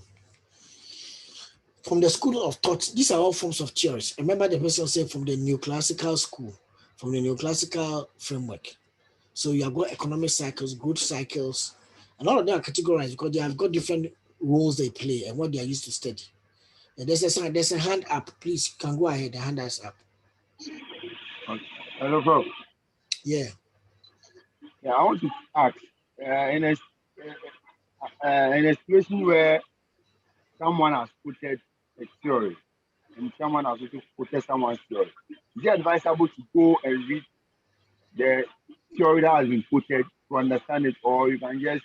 S1: From the school of thought, these are all forms of theories. Remember the person said from the neoclassical school, from the neoclassical framework. So you have got economic cycles, growth cycles, and all of them are categorized because they have got different roles they play and what they are used to study. And there's a hand up. Please, you can go ahead. The hand is up.
S3: Okay. Hello, bro.
S1: Yeah.
S3: Yeah, I want to ask in a situation where someone has quoted a theory and someone has also quoted someone's theory, is it advisable to go and read the theory that has been quoted to understand it, or you can just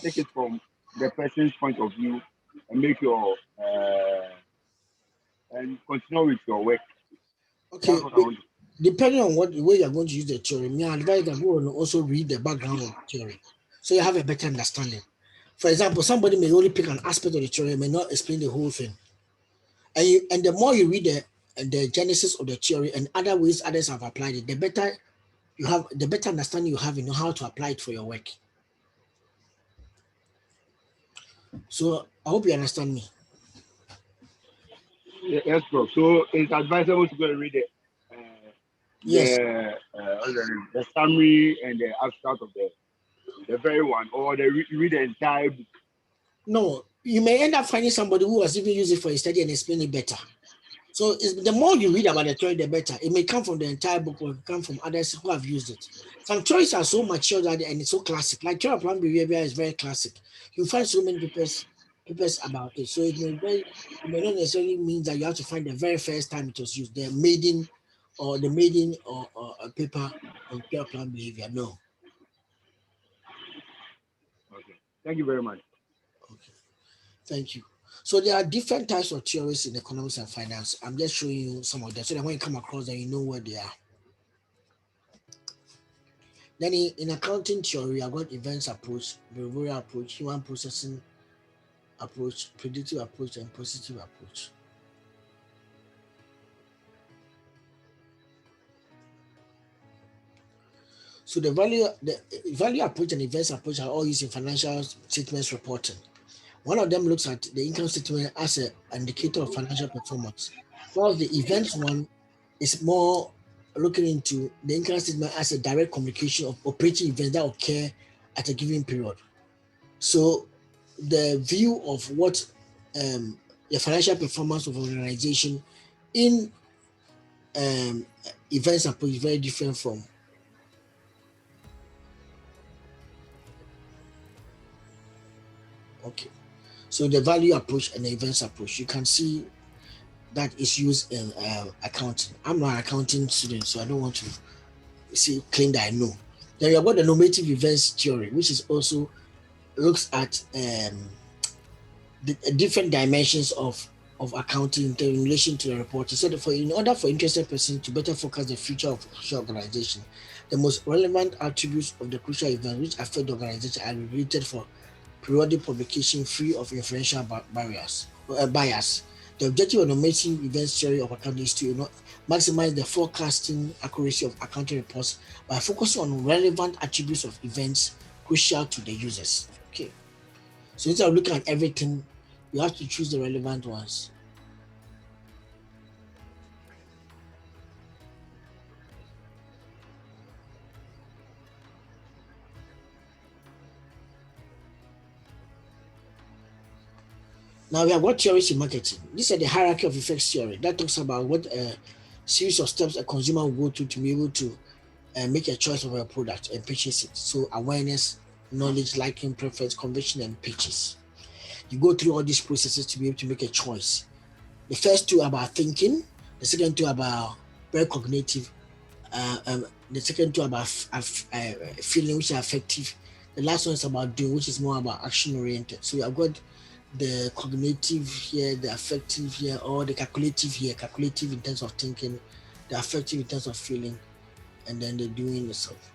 S3: take it from the person's point of view and make your and continue with your work?
S1: Okay.
S3: That's what I want to.
S1: Depending on what way you're going to use the theory, me I advise that go and also read the background of the theory, so you have a better understanding. For example, somebody may only pick an aspect of the theory, may not explain the whole thing. And the more you read the genesis of the theory and other ways others have applied it, the better understanding you have in how to apply it for your work. So I hope you understand me.
S3: Yes, bro. So it's advisable to go and read it.
S1: Yes.
S3: The summary and the abstract of the very one, or read the entire book.
S1: No, you may end up finding somebody who has even used it for a study and explain it better. So the more you read about the theory, the better. It may come from the entire book or come from others who have used it. Some theories are so mature that and it's so classic. Like theory of planned behavior is very classic. You find so many papers about it. So it may not necessarily mean that you have to find the very first time it was used, the maiden or a paper on theory of planned behavior. No.
S3: Okay. Thank you very much.
S1: Okay. Thank you. So there are different types of theories in economics and finance. I'm just showing you some of them so that when you come across them, you know where they are. Then in accounting theory, I've got events approach, behavioral approach, human processing approach, predictive approach, and positive approach. So the value approach and events approach are all used in financial statements reporting. One of them looks at the income statement as an indicator of financial performance, while the events one is more looking into the income statement as a direct communication of operating events that occur at a given period. So the view of what the financial performance of an organization in events approach is very different from. Okay. So the value approach and the events approach, you can see that is used in accounting. I'm not an accounting student, so I don't want to claim that I know. Then you have got the normative events theory, which is also looks at the different dimensions of accounting in relation to the reporting. So in order for interested person to better focus the future of the organization, the most relevant attributes of the crucial events which affect the organization are related for periodic publication free of influential bias. The objective of the normative events theory of accounting is to maximize the forecasting accuracy of accounting reports by focusing on relevant attributes of events crucial to the users. Okay. So instead of looking at everything, you have to choose the relevant ones. Now we have what theories in marketing. These are the hierarchy of effects theory that talks about what a series of steps a consumer will go through to be able to make a choice of a product and purchase it. So awareness, knowledge, liking, preference, conviction, and purchase. You go through all these processes to be able to make a choice. The first two are about thinking. The second two are about very cognitive. The second two are about feeling, which are affective. The last one is about doing, which is more about action oriented. So you have got the cognitive here, the affective here, or the calculative here. Calculative in terms of thinking, the affective in terms of feeling, and then the doing itself.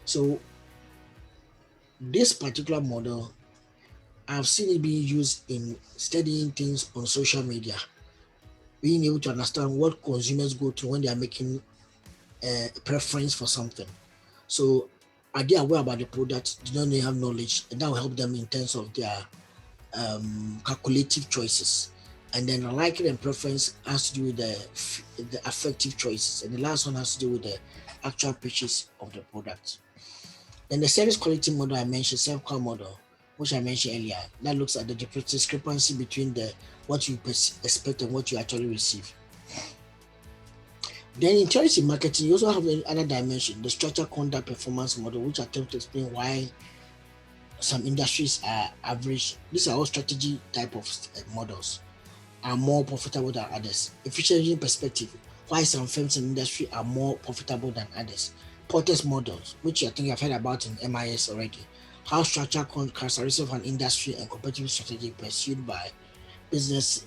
S1: So this particular model, I've seen it being used in studying things on social media, being able to understand what consumers go through when they are making a preference for something. So are they aware about the product? Do not they have knowledge? And that will help them in terms of their calculative choices. And then the liking and preference has to do with the affective choices. And the last one has to do with the actual purchase of the product. Then the service quality model I mentioned, self-care model, which I mentioned earlier, that looks at the discrepancy between the what you expect and what you actually receive. Then in terms of marketing, you also have another dimension, the structure conduct performance model, which attempts to explain why some industries are average. These are all strategy type of models are more profitable than others. Efficiency perspective, why some firms in industry are more profitable than others. Porter's models, which I think I've heard about in MIS already. How structure characteristics of an industry and competitive strategy pursued by a business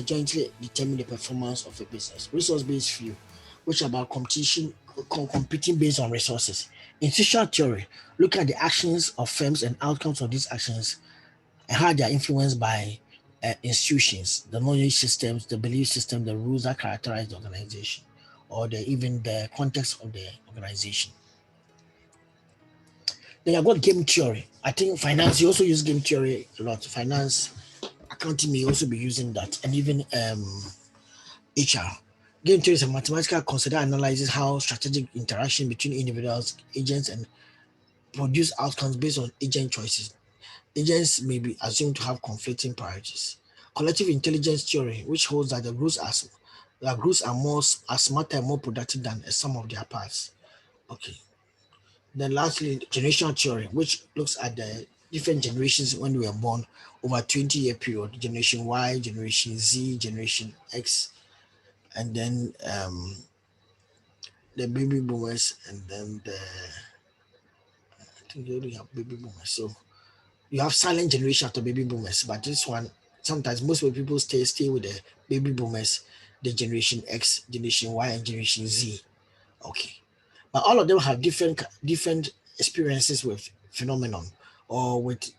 S1: jointly determine the performance of a business. Resource-based view, which are about competition, competing based on resources. Institutional theory, look at the actions of firms and outcomes of these actions and how they are influenced by institutions, the knowledge systems, the belief system, the rules that characterize the organization, or even the context of the organization. Then I've got game theory. I think finance, you also use game theory a lot. Finance, accounting may also be using that, and even HR. Game theory is a mathematical concept that analyzes how strategic interaction between individuals, agents, and produce outcomes based on agent choices. Agents may be assumed to have conflicting priorities. Collective intelligence theory, which holds that the groups are smarter and more productive than a sum of their parts. Okay. Then lastly, generational theory, which looks at the different generations when we were born over 20-year period, generation Y, generation Z, generation X, and then the baby boomers, and then I think you already have baby boomers. So you have silent generation after baby boomers, but this one sometimes most of the people stay with the baby boomers, the generation X, generation Y, and generation Z. Okay, but all of them have different experiences with phenomenon or with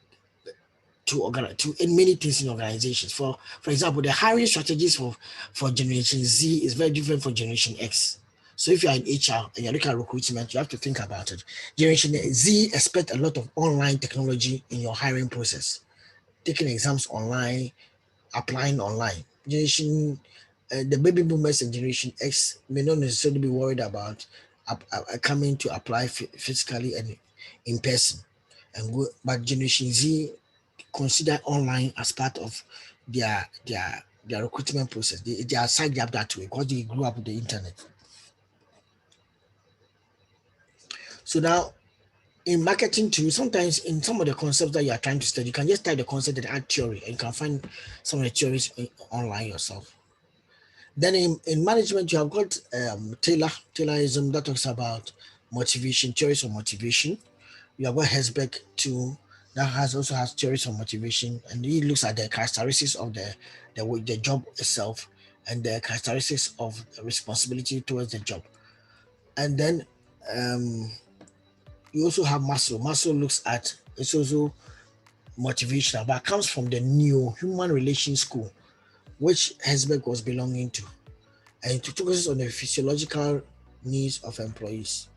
S1: to in many things in organizations. For example, the hiring strategies for generation Z is very different from generation X. So if you're in HR and you're looking at recruitment, you have to think about it. Generation Z expect a lot of online technology in your hiring process, taking exams online, applying online. The baby boomers and generation X may not necessarily be worried about coming to apply physically and in person, but generation Z consider online as part of their recruitment process. They are signed up that way because they grew up with the internet. So now in marketing too, sometimes in some of the concepts that you are trying to study, you can just type the concept and add theory, and you can find some of the theories online yourself. Then in management, you have got Taylorism that talks about motivation, theories of motivation. You have got Hesbeck too, that also has theories of motivation, and he looks at the characteristics of the job itself and the characteristics of the responsibility towards the job. And then You also have Maslow. Maslow looks at, it's also motivational, but comes from the new human relations school, which Hesberg was belonging to, and it focuses on the physiological needs of employees.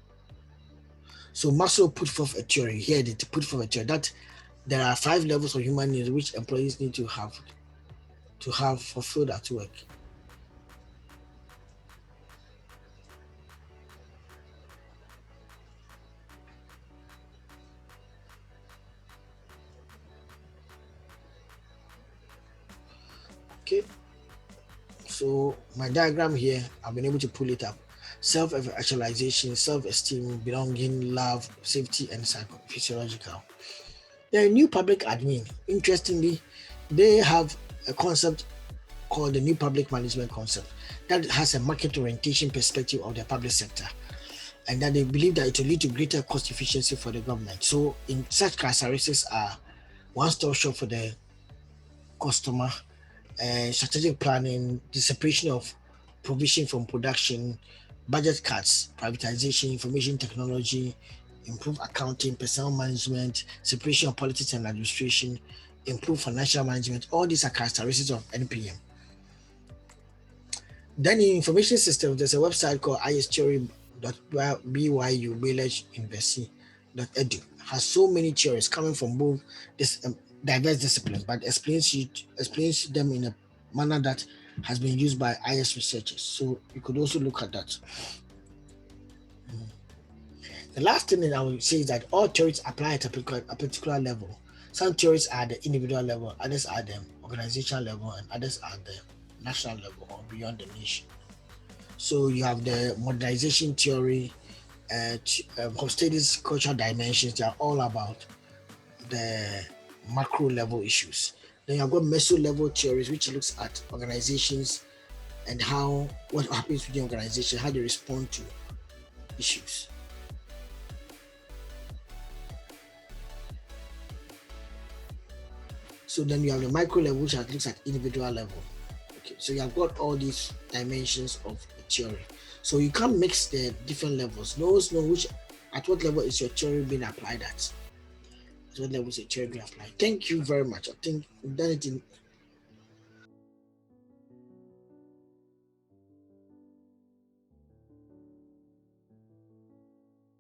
S1: So Maslow put forth a theory here, they put forth a theory that there are 5 levels of human needs which employees need to have fulfilled at work. Okay, so my diagram here, I've been able to pull it up. Self-actualization, self-esteem, belonging, love, safety, and physiological. The new public admin, interestingly, they have a concept called the new public management concept that has a market orientation perspective of the public sector, and that they believe that it will lead to greater cost efficiency for the government. So in such characteristics are one-stop shop for the customer, strategic planning, the separation of provision from production, budget cuts, privatization, information technology, improve accounting, personnel management, separation of politics and administration, improve financial management. All these are characteristics of NPM. Then in information systems, there's a website called istheory.byu.edu. Has so many theories coming from both this diverse disciplines, but explains them in a manner that has been used by IS researchers. So you could also look at that. The last thing that I would say is that all theories apply at a particular level. Some theories are at the individual level, others are the organizational level, and others are the national level or beyond the nation. So you have the modernization theory, studies cultural dimensions. They are all about the macro level issues. Then you've got meso level theories, which looks at organizations and what happens within the organization, how they respond to issues. So then you have the micro level, which looks at individual level. Okay, so you have got all these dimensions of the theory. So you can't mix the different levels. Know which at what level is your theory being applied at. At what level is your theory being applied? Thank you very much. I think we've done it in